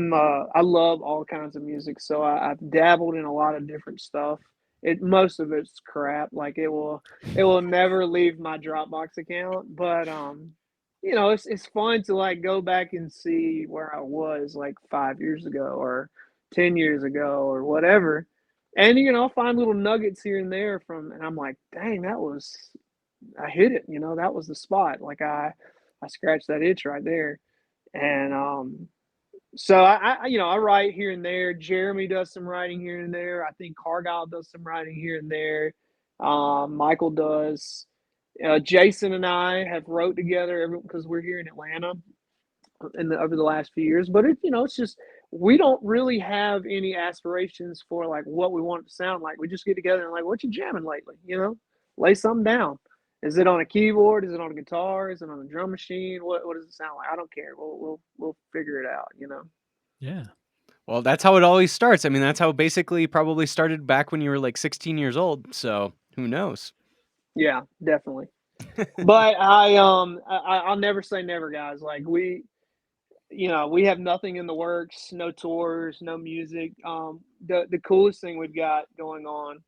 love all kinds of music, so I've dabbled in a lot of different stuff. Most of it's crap. Like it will never leave my Dropbox account. But it's fun to like go back and see where I was like 5 years ago or 10 years ago or whatever, and I'll find little nuggets here and there and I'm like, dang, I hit it. That was the spot. Like I scratched that itch right there, and so I write here and there. Jeremy does some writing here and there. I think Cargyle does some writing here and there. Michael does. Jason and I have wrote together because we're here in Atlanta over the last few years. But it's just we don't really have any aspirations for like what we want it to sound like. We just get together and like, what you jamming lately? Lay something down. Is it on a keyboard? Is it on a guitar? Is it on a drum machine? What does it sound like? I don't care. We'll figure it out. Yeah. Well, that's how it always starts. I mean, that's how it basically probably started back when you were like 16 years old. So who knows? Yeah, definitely. But I'll never say never, guys. Like we have nothing in the works, no tours, no music. The coolest thing we've got going on.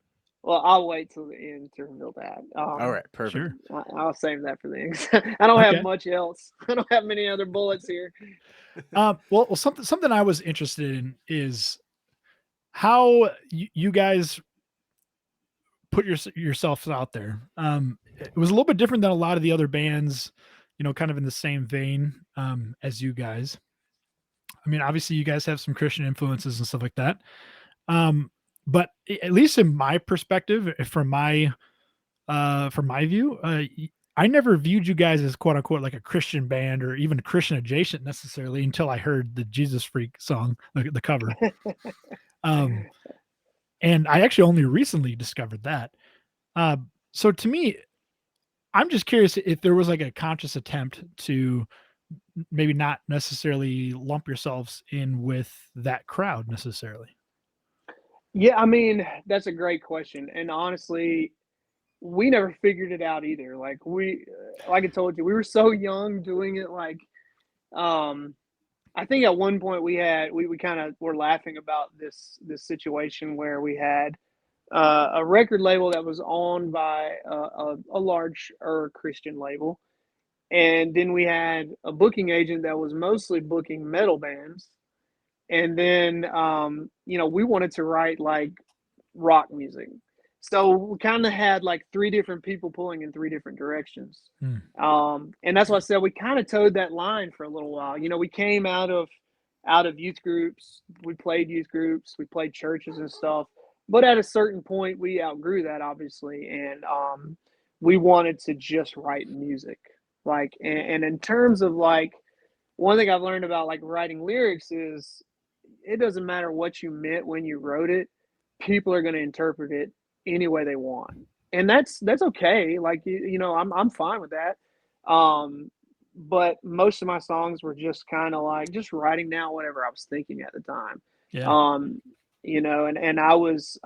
Well, I'll wait till the end to reveal that. All right, perfect. Sure. I'll save that for the end. I don't have Okay. much else. I don't have many other bullets here. Well, something I was interested in is how you guys put yourselves out there. It was a little bit different than a lot of the other bands, kind of in the same vein as you guys. I mean, obviously, you guys have some Christian influences and stuff like that. But at least in my perspective, from my view, I never viewed you guys as quote unquote like a Christian band or even Christian adjacent necessarily until I heard the Jesus Freak song, the cover. And I actually only recently discovered that. So to me, I'm just curious if there was like a conscious attempt to maybe not necessarily lump yourselves in with that crowd necessarily. Yeah, I mean, that's a great question. And honestly, we never figured it out either. Like I told you, we were so young doing it. Like, I think at one point we kind of were laughing about this situation where we had a record label that was owned by a large Christian label, and then we had a booking agent that was mostly booking metal bands, and then we wanted to write like rock music. So we kind of had like three different people pulling in three different directions. Hmm. And that's why I said we kind of towed that line for a little while. We came out of youth groups, we played youth groups, we played churches and stuff. But at a certain point, we outgrew that, obviously, and we wanted to just write music. Like, and in terms of like one thing I've learned about like writing lyrics is it doesn't matter what you meant when you wrote it. People are going to interpret it any way they want. And that's okay. Like you know, I'm fine with that. Um but most of my songs were just kind of like just writing down whatever I was thinking at the time. Yeah. Um you know, and I was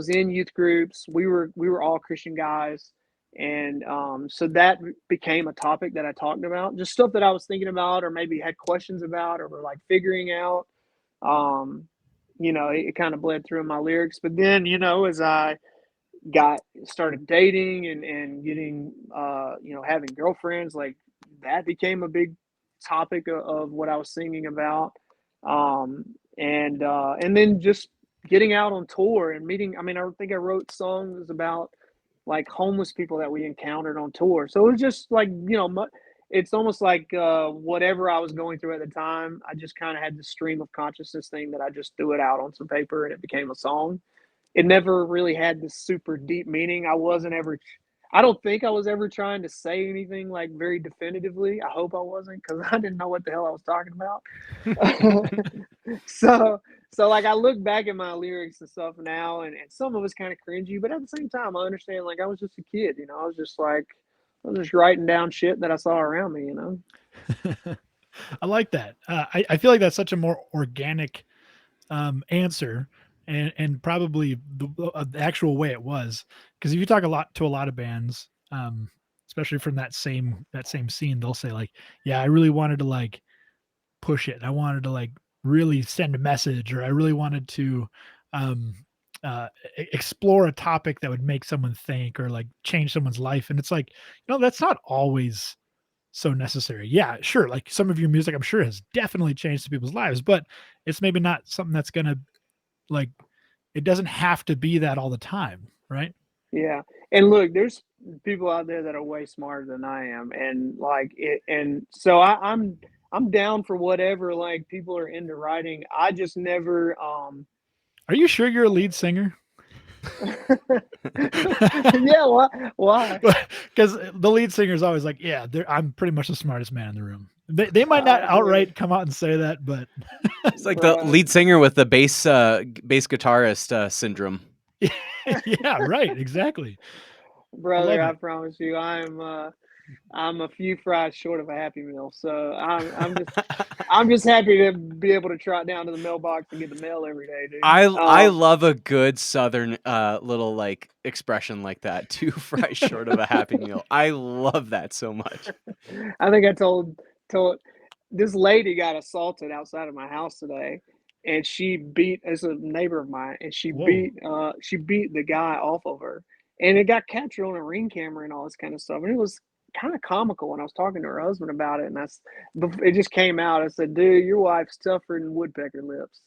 in youth groups. We were all Christian guys, and so that became a topic that I talked about, just stuff that I was thinking about or maybe had questions about or were like figuring out. um you know, it kind of bled through in my lyrics. But then, you know, as I got started dating and getting you know, having girlfriends, like that became a big topic of what I was singing about. um and then just getting out on tour and meeting. I mean, I think I wrote songs about like homeless people that we encountered on tour. So it was just like, you know, it's almost like whatever I was going through at the time, I just kind of had this stream of consciousness thing that I just threw it out on some paper and it became a song. It never really had this super deep meaning. I don't think I was ever trying to say anything like very definitively. I hope I wasn't, because I didn't know what the hell I was talking about. so so like I look back at my lyrics and stuff now, and some of it's kind of cringy, but at the same time I understand, like I was just a kid, you know. I was just writing down shit that I saw around me, you know. I like that. I feel like that's such a more organic answer, and probably the actual way it was. Because if you talk a lot to a lot of bands, especially from that same scene, they'll say like, "Yeah, I really wanted to like push it. I wanted to like really send a message, or I really wanted to um, explore a topic that would make someone think or like change someone's life." And it's like, that's not always so necessary. Yeah, sure. Like some of your music, I'm sure has definitely changed people's lives, but it's maybe not something that's gonna like. It doesn't have to be that all the time, right? Yeah. And look, there's people out there that are way smarter than I am. And like it, and so I'm down for whatever like people are into writing. I just never Are you sure you're a lead singer? yeah, why? Because the lead singer is always like, "Yeah, I'm pretty much the smartest man in the room." They might not Dude, outright come out and say that, but It's like the bro, lead singer with the bass guitarist syndrome. yeah, right, exactly. I brother, love I it. promise you, I'm a few fries short of a Happy Meal. So I'm just happy to be able to trot down to the mailbox and get the mail every day, dude. I love a good southern little like expression like that. Two fries short of a happy meal. I love that so much. I think I told this lady got assaulted outside of my house today, and she beat as a neighbor of mine, and Whoa. she beat the guy off of her, and it got captured on a ring camera and all this kind of stuff, and it was kind of comical when I was talking to her husband about it, and it just came out. I said, "Dude, your wife's tougher than woodpecker lips,"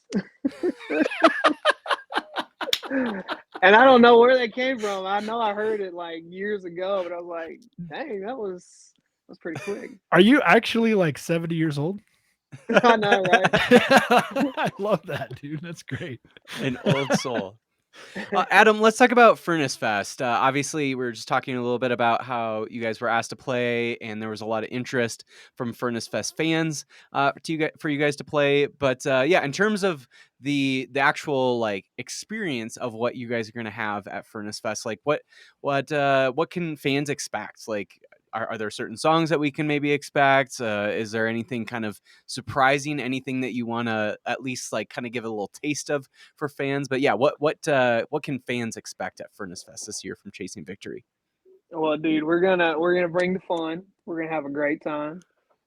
and I don't know where that came from. I know I heard it like years ago, but I was like, "Dang, that was pretty quick." Are you actually like 70 years old? I know, right? I love that, dude. That's great. An old soul. Adam, let's talk about Furnace Fest. Obviously, we were just talking a little bit about how you guys were asked to play, and there was a lot of interest from Furnace Fest fans for you guys to play. But yeah, in terms of the actual like experience of what you guys are going to have at Furnace Fest, like what can fans expect? Like, are there certain songs that we can maybe expect? Is there anything kind of surprising? Anything that you want to at least like kind of give a little taste of for fans? But yeah, what can fans expect at Furnace Fest this year from Chasing Victory? Well, dude, we're gonna bring the fun. We're gonna have a great time.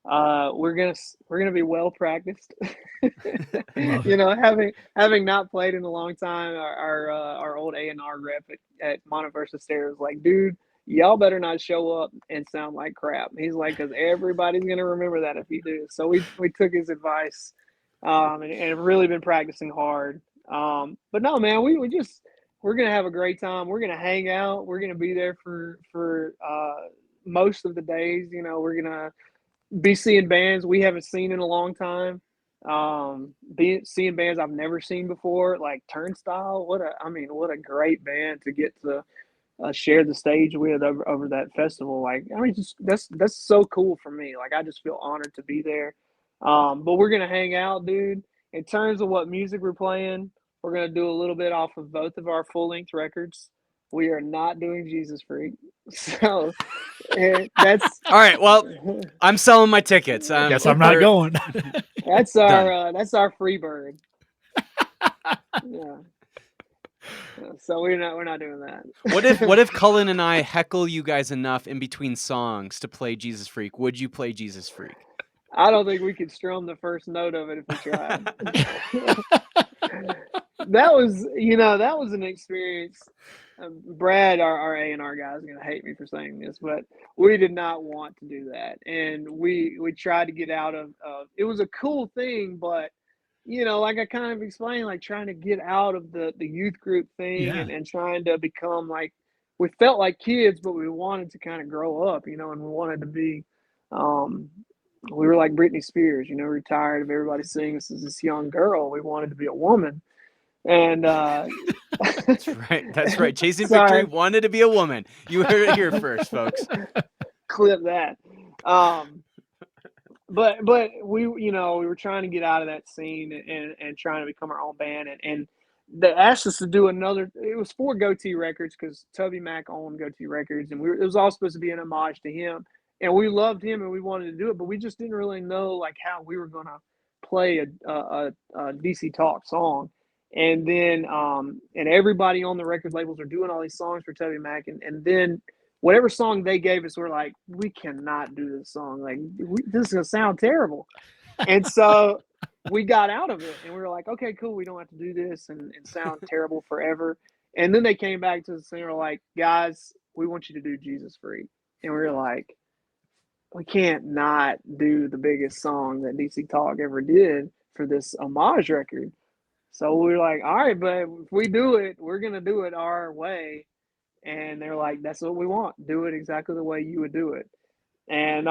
We're gonna be well practiced. Love You it. know, having not played in a long time, our old A&R rep at Monteversa Stairs was like, dude, y'all better not show up and sound like crap. He's like, because everybody's gonna remember that if you do. So we took his advice, and have really been practicing hard. But no, man, we're gonna have a great time. We're gonna hang out. We're gonna be there for most of the days. You know, we're gonna be seeing bands we haven't seen in a long time. Be seeing bands I've never seen before, like Turnstile. What a great band to get to shared the stage with over that festival. Like, I mean, just that's so cool for me. Like, I just feel honored to be there. But we're gonna hang out, dude. In terms of what music we're playing, we're gonna do a little bit off of both of our full length records. We are not doing Jesus Freak, so that's All right. Well, I'm selling my tickets. Guess I'm not going. that's Done. our free bird. Yeah. So we're not doing that. What if Cullen and I heckle you guys enough in between songs to play Jesus Freak? Would you play Jesus Freak? I don't think we could strum the first note of it if we tried. That was an experience. Brad, our A&R guy, is going to hate me for saying this, but we did not want to do that, and we tried to get out of. It was a cool thing, but like I kind of explained, like trying to get out of the youth group thing Yeah. and trying to become like, we felt like kids, but we wanted to kind of grow up, and we wanted to be. We were like Britney Spears, we were tired of everybody seeing us as this young girl. We wanted to be a woman. And That's right. That's right. Chasing sorry, Victory wanted to be a woman. You heard it here first, folks. clip that. But we we were trying to get out of that scene and trying to become our own band, and they asked us to do another. It was for Goatee Records because Toby Mac owned Goatee Records, and it was all supposed to be an homage to him. And we loved him, and we wanted to do it, but we just didn't really know like how we were gonna play a DC Talk song. And then and everybody on the record labels are doing all these songs for Toby Mac, and then whatever song they gave us, we're like, we cannot do this song. Like, this is gonna sound terrible. And so we got out of it, and we were like, okay, cool. We don't have to do this and sound terrible forever. And then they came back to us and they were like, guys, we want you to do Jesus Freak. And we were like, we can't not do the biggest song that DC Talk ever did for this homage record. So we were like, all right, but if we do it, we're gonna do it our way. And they're like, that's what we want. Do it exactly the way you would do it. And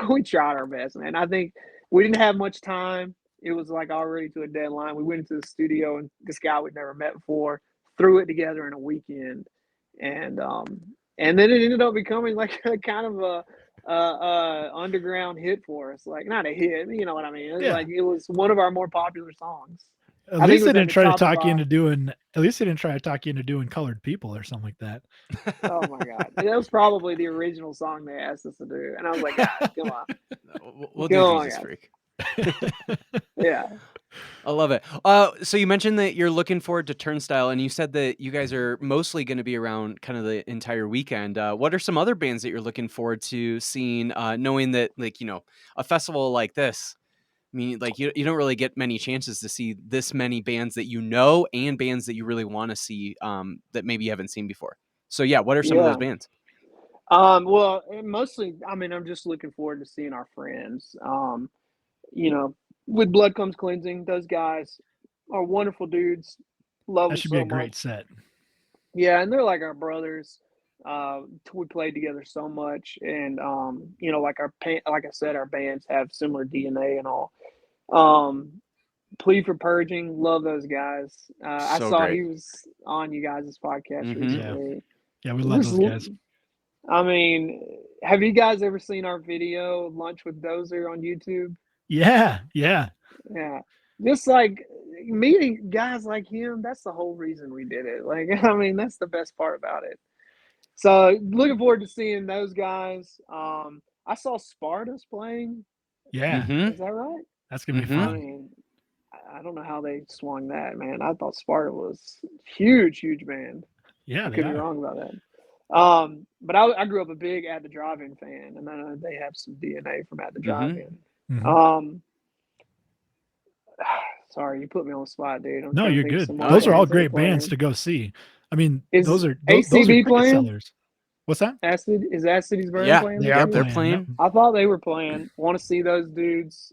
we tried our best, man. I think we didn't have much time. It was like already to a deadline. We went into the studio, and this guy we'd never met before threw it together in a weekend, and and then it ended up becoming like a kind of a underground hit for us. Like, not a hit, you know what I mean? It was Yeah. like, it was one of our more popular songs. At I think least it they was at didn't the try to top of talk you our. into doing. At least they didn't try to talk you into doing Colored People or something like that. Oh my God. That was probably the original song they asked us to do. And I was like, guys, come on. We'll Come do on, Jesus guys. Freak. Yeah. I love it. So you mentioned that you're looking forward to Turnstile, and you said that you guys are mostly going to be around kind of the entire weekend. What are some other bands that you're looking forward to seeing, knowing that, like, a festival like this, I mean, like, you don't really get many chances to see this many bands that and bands that you really want to see that maybe you haven't seen before. So yeah, what are some of those Yeah. bands? Well, mostly, I mean, I'm just looking forward to seeing our friends. You know, with Blood Comes Cleansing, those guys are wonderful dudes. Love That them should be so a great much. set. Yeah, and they're like our brothers. We played together so much, and like like I said, our bands have similar DNA and all. Um, Plea for Purging, love those guys. I So saw great. he was on you guys' podcast Mm-hmm. Yeah. recently. Yeah, we love those guys. I mean, have you guys ever seen our video Lunch with Dozer on YouTube? Yeah. Yeah. Yeah. Just like meeting guys like him, that's the whole reason we did it. Like, I mean, that's the best part about it. So looking forward to seeing those guys. I saw Sparta's playing. Yeah. Mm-hmm. Is that right? That's gonna be Mm-hmm. I fun. mean, I don't know how they swung that, man. I thought Sparta was huge, huge band. Yeah, I they could be are. wrong about that. But I grew up a big At the Drive-In fan, and I know they have some DNA from At the Drive-In. Mhm. Sorry, you put me on the spot, dude. I'm No, trying to you're think of good. some Oh, more Those are all bands that are great bands playing. to go see. I mean, Is those are ACB ticket playing? sellers. What's that? Is City's Burn Yeah, playing They this are yep, year? they're playing. Yep. playing. I thought they were playing. Want to see those dudes.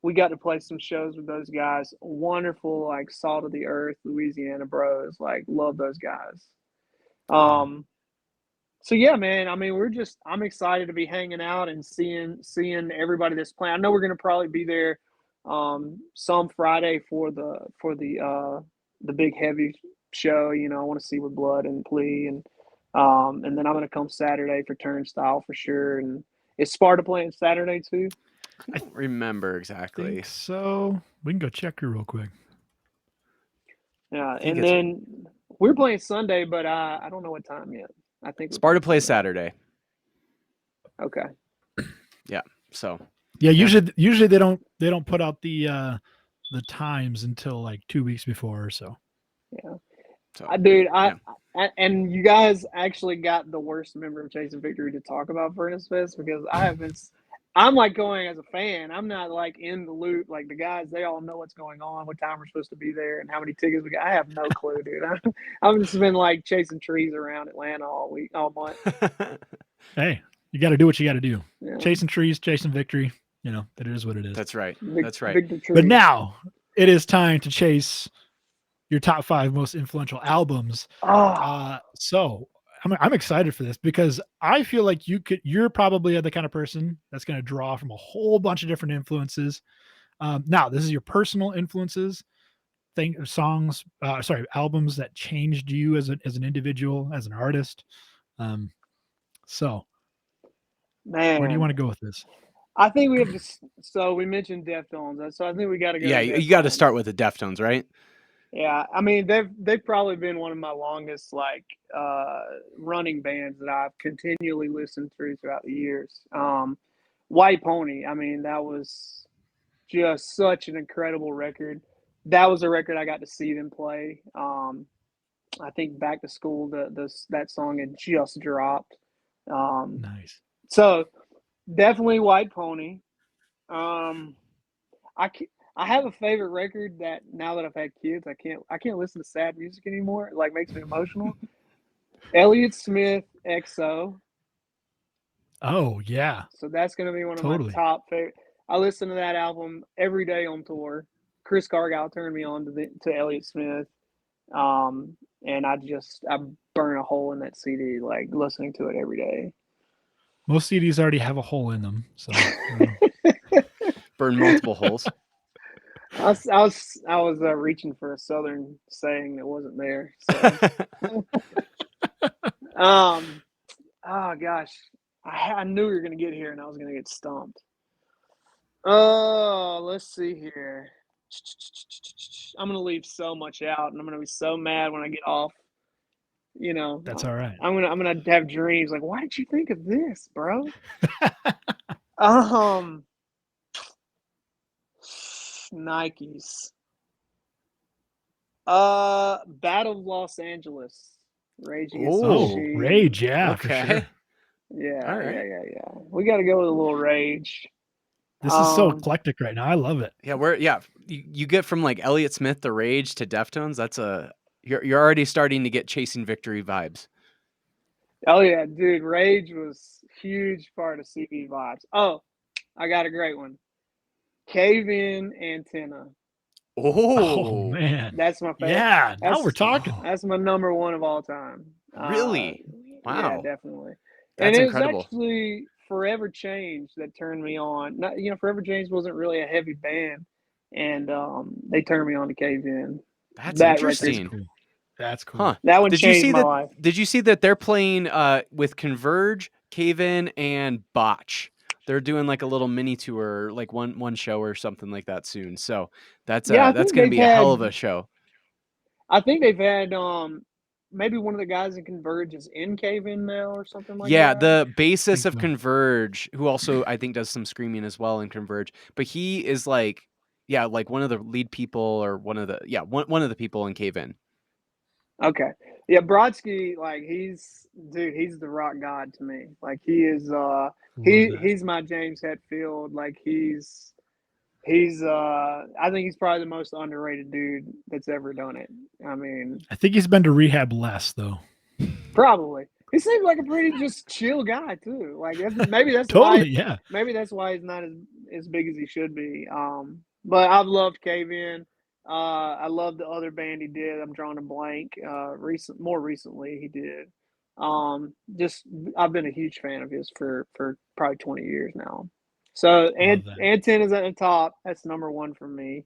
We got to play some shows with those guys. Wonderful, like salt of the earth, Louisiana bros. Like, love those guys. So yeah, man. I mean, I'm excited to be hanging out and seeing everybody that's playing. I know we're gonna probably be there some Friday for the big heavy show. You know, I want to see with Blood and Plea, and then I'm gonna come Saturday for Turnstile for sure. And is Sparta playing Saturday too? I don't remember exactly. think so. We can go check her real quick. Yeah, think and it's- then we're playing Sunday, but I don't know what time yet. I think we're Sparta playing plays Saturday. Okay. Yeah. So Yeah, usually they don't put out the times until like 2 weeks before or so. Yeah. so Dude, yeah. and you guys actually got the worst member of Chasing Victory to talk about Furnace Fest because I'm like going as a fan. I'm not like in the loop. Like the guys, they all know what's going on, what time we're supposed to be there, and how many tickets we got. I have no clue, dude. I've just been like chasing trees around Atlanta all month. Hey, you got to do what you got to do. Yeah. Chasing trees, chasing victory. You know, that is what it is. That's right. Big, That's right. Big But now it is time to chase your top 5 most influential albums. So I'm excited for this because I feel like you're probably the kind of person that's going to draw from a whole bunch of different influences. Now this is your personal influences, albums that changed you as an individual, as an artist. So man, where do you want to go with this? I think we have to. So we mentioned Deftones, so I think we got to go. Yeah, you got to start with the Deftones, right? Yeah, I mean they've probably been one of my longest like running bands that I've continually listened through throughout the years. White Pony, I mean that was just such an incredible record. That was a record I got to see them play. I think Back to School, that song had just dropped. Nice. So definitely White Pony. I have a favorite record that now that I've had kids, I can't listen to sad music anymore. It like makes me emotional. Elliott Smith XO. Oh yeah. So that's gonna be one of my top favorite. I listen to that album every day on tour. Chris Cargile turned me on to Elliott Smith. And I burn a hole in that CD, like listening to it every day. Most CDs already have a hole in them, so burn multiple holes. I was reaching for a Southern saying that wasn't there. So. Oh gosh, I knew we were gonna get here, and I was gonna get stumped. Oh, let's see here. I'm gonna leave so much out, and I'm gonna be so mad when I get off. You know, that's all right. I'm gonna have dreams like, why did you think of this, bro? Nikes. Battle of Los Angeles. Rage Against the Machine. Rage, yeah, okay. for sure. Yeah, right. yeah. We got to go with a little Rage. This is so eclectic right now. I love it. Yeah, you get from like Elliott Smith to Rage to Deftones. That's you're already starting to get Chasing Victory vibes. Oh yeah, dude, Rage was huge part of CB vibes. Oh, I got a great one. Cave In Antenna. Oh man, that's my favorite. Yeah, now we're talking. That's my number one of all time. Really? Wow. Yeah, definitely. That's and incredible. It was actually Forever Change that turned me on. Forever Change wasn't really a heavy band, and they turned me on to Cave In. That's interesting. That's cool. Huh. That one changed my life. Did you see that they're playing with Converge, Cave In, and Botch? They're doing like a little mini tour, like one show or something like that soon. So that's going to be a hell of a show. I think they've had maybe one of the guys in Converge is in Cave In now or something like that. Yeah, the bassist of Converge, who also I think does some screaming as well in Converge, but he is like one of the lead people or one of the people in Cave In. Okay. Yeah, Brodsky, like he's the rock god to me. Like he is he's my James Hetfield. Like he's I think he's probably the most underrated dude that's ever done it. I mean, I think he's been to rehab less though. Probably. He seems like a pretty just chill guy too. Like maybe that's totally, why, yeah. Maybe that's why he's not as big as he should be. But I've loved Cave In. I love the other band he did. I'm drawing a blank. More recently he did. I've been a huge fan of his for probably 20 years now. So Antenna's at the top. That's number one for me.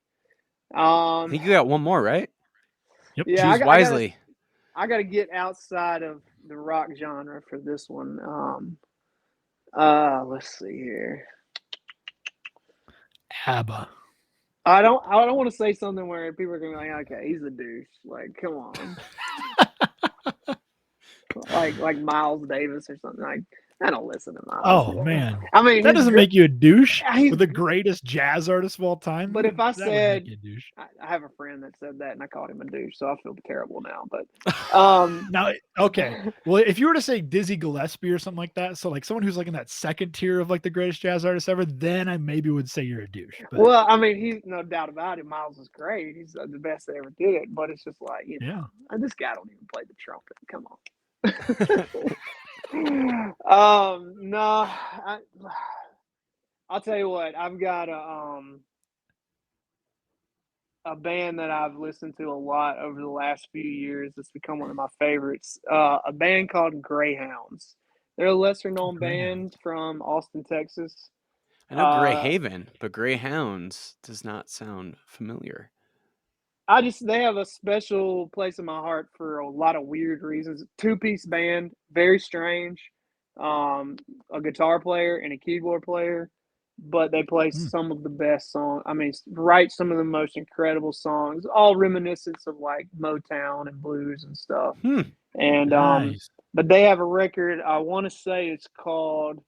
I think you got one more, right? Yep. Yeah, Choose wisely. I gotta get outside of the rock genre for this one. Let's see here. ABBA. I don't want to say something where people are gonna be like, okay, he's a douche. Like, come on. like Miles Davis or something. Like, I don't listen to Miles. Oh man, I mean, that doesn't make you a douche. he's With the greatest jazz artist of all time, but if I that would make said, you a douche. I have a friend that said that, and I called him a douche, so I feel terrible now. But Now, okay, well, if you were to say Dizzy Gillespie or something like that, so like someone who's like in that second tier of like the greatest jazz artist ever, then I maybe would say you're a douche. But well, I mean, he's no doubt about it. Miles is great. He's the best that ever did it. But it's just like, yeah, this guy don't even play the trumpet. Come on. No, I'll tell you what. I've got a band that I've listened to a lot over the last few years. It's become one of my favorites. A band called Greyhounds. They're a lesser known Greyhounds. band from Austin, Texas. I know Grey Haven, but Greyhounds does not sound familiar. They have a special place in my heart for a lot of weird reasons. Two-piece band, very strange. A guitar player and a keyboard player, but they play some of the best songs. I mean, write some of the most incredible songs, all reminiscents of like Motown and blues and stuff. And Nice. but they have a record. I want to say it's called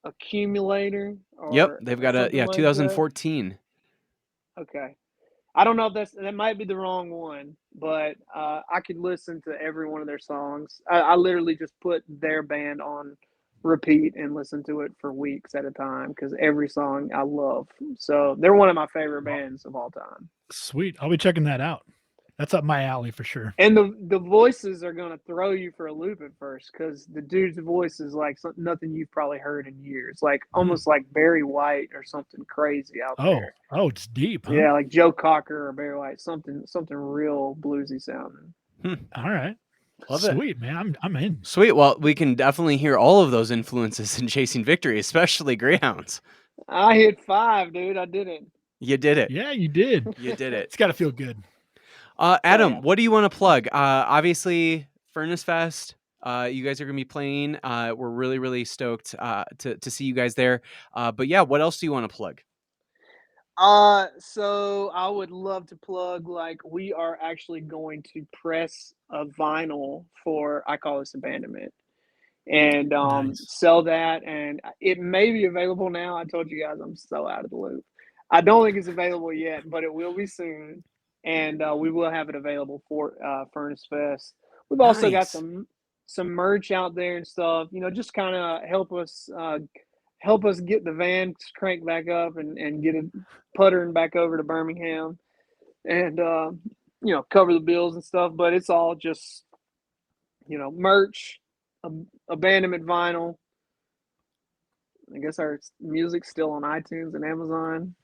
Accumulator. Yep, they've got something like 2014. that. Okay. I don't know if that might be the wrong one, but I could listen to every one of their songs. I literally just put their band on repeat and listen to it for weeks at a time because every song I love. So they're one of my favorite bands of all time. Sweet. I'll be checking that out. That's up my alley for sure. And the voices are going to throw you for a loop at first because the dude's voice is like nothing you've probably heard in years, like almost like Barry White or something crazy out there. Oh, it's deep. Huh? Yeah, like Joe Cocker or Barry White, something real bluesy sounding. All right. Love Sweet, man. I'm in. Sweet. Well, we can definitely hear all of those influences in Chasing Victory, especially Greyhounds. I hit 5, dude. I did it. You did it. Yeah, you did. You did it. It's got to feel good. Adam, what do you want to plug? Obviously, Furnace Fest. You guys are going to be playing. We're really, really stoked to see you guys there. But yeah, what else do you want to plug? So I would love to plug, like, we are actually going to press a vinyl for, I call this Abandonment, and sell that. And it may be available now. I told you guys I'm so out of the loop. I don't think it's available yet, but it will be soon. And we will have it available for Furnace Fest. We've also got some merch out there and stuff, just kind of help us get the van cranked back up and get it puttering back over to Birmingham and, cover the bills and stuff. But it's all just, merch, Abandonment vinyl. I guess our music's still on iTunes and Amazon.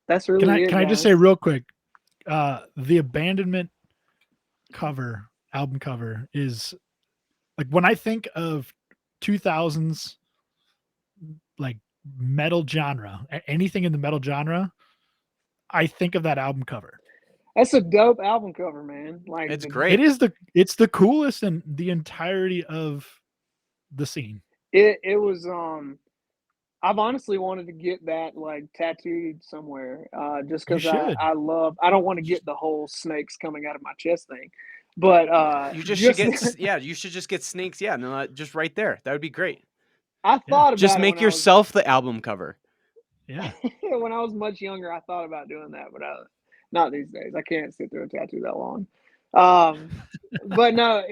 That's really it. Can I just say real quick, the Abandonment album cover is like, when I think of 2000s like metal genre, anything in the metal genre, I think of that album cover. That's a dope album cover, man. Like, it's great. It's the coolest in the entirety of the scene. It was I've honestly wanted to get that like tattooed somewhere, just because I don't want to get the whole snakes coming out of my chest thing, but you just should get you should just get snakes. Yeah, no, just right there. That would be great. I thought about just make yourself the album cover. Yeah. When I was much younger, I thought about doing that, but not these days. I can't sit through a tattoo that long. But no,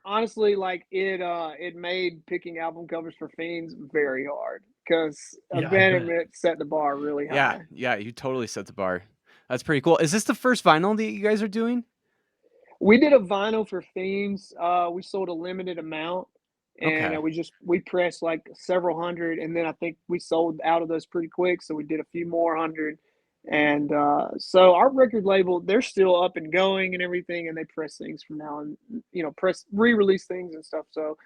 honestly, like it made picking album covers for Fiends very hard because Abandonment set the bar really high. Yeah, you totally set the bar. That's pretty cool. Is this the first vinyl that you guys are doing? We did a vinyl for Fiends. We sold a limited amount, and we pressed like several hundred, and then I think we sold out of those pretty quick. So we did a few more hundred. And so our record label, they're still up and going and everything, and they press things from now and re-release things and stuff. So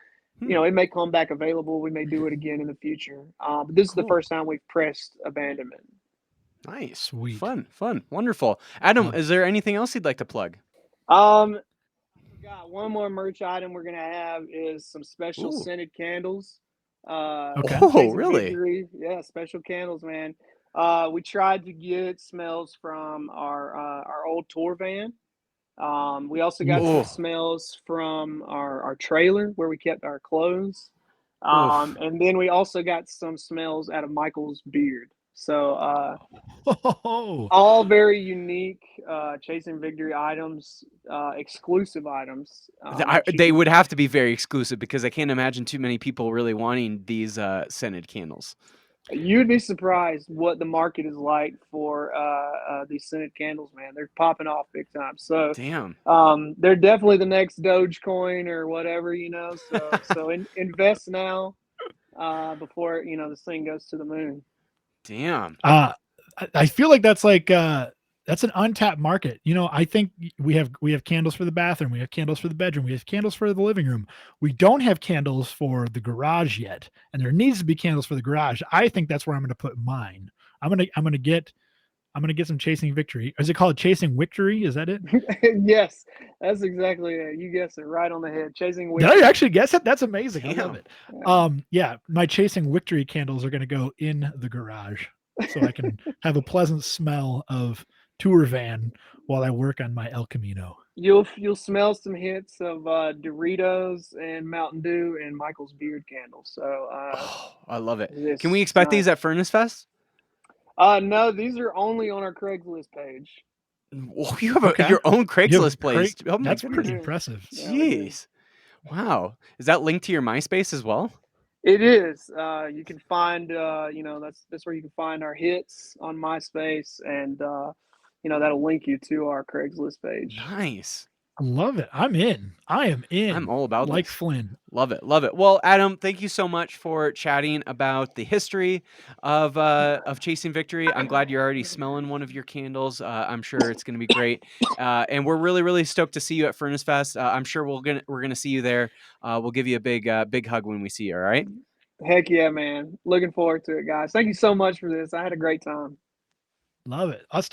it may come back available. We may do it again in the future. But this is the first time we've pressed Abandonment. Nice. Sweet. Fun. Wonderful. Adam, Love it. is there anything else you'd like to plug? I forgot one more merch item we're gonna have is some special Ooh. scented candles. Okay. Oh, Chasing really? Victory, yeah, special candles, man. We tried to get smells from our old tour van. We also got Oof. some Oh, smells from our trailer where we kept our clothes. oof. And then we also got some smells out of Michael's beard. So Oh, all very unique Chasing Victory items, exclusive items that you They can. would have to be very exclusive because I can't imagine too many people really wanting these scented candles. You'd be surprised what the market is like for these scented candles, man. They're popping off big time. So Damn. they're definitely the next Dogecoin or whatever, you know. So invest now before this thing goes to the moon. Damn. I feel like that's an untapped market. I think we have candles for the bathroom, we have candles for the bedroom, we have candles for the living room. We don't have candles for the garage yet, and there needs to be candles for the garage. I think that's where I'm going to put mine. I'm gonna get some Chasing Victory. Is it called Chasing Victory? Is that it? Yes, that's exactly it. You guessed it right on the head. Chasing Did I Victory. actually guess it? That's amazing. I love Damn. it. Yeah. Yeah, my Chasing Victory candles are gonna go in the garage so I can have a pleasant smell of tour van while I work on my El Camino. You'll smell some hits of Doritos and Mountain Dew and Michael's beard candles. So Oh, I love it. Can we it's expect these nice. at Furnace Fest? No, these are only on our Craigslist page. Oh, you have Okay. your own You have Craigslist great. place. Oh my That's We pretty goodness. do. impressive. Yeah, we do. Jeez. Wow. Is that linked to your MySpace as well? It is. You can find, that's where you can find our hits on MySpace, and that'll link you to our Craigslist page. Nice. I love it. I'm in. I am I'm in. all about Like this. Flynn. Love it. Love it. Well, Adam, thank you so much for chatting about the history of Chasing Victory. I'm glad you're already smelling one of your candles. I'm sure it's going to be great. And we're really, really stoked to see you at Furnace Fest. I'm sure we're gonna see you there. We'll give you a big hug when we see you. All right. Heck yeah, man! Looking forward to it, guys. Thank you so much for this. I had a great time. Love it. Us too.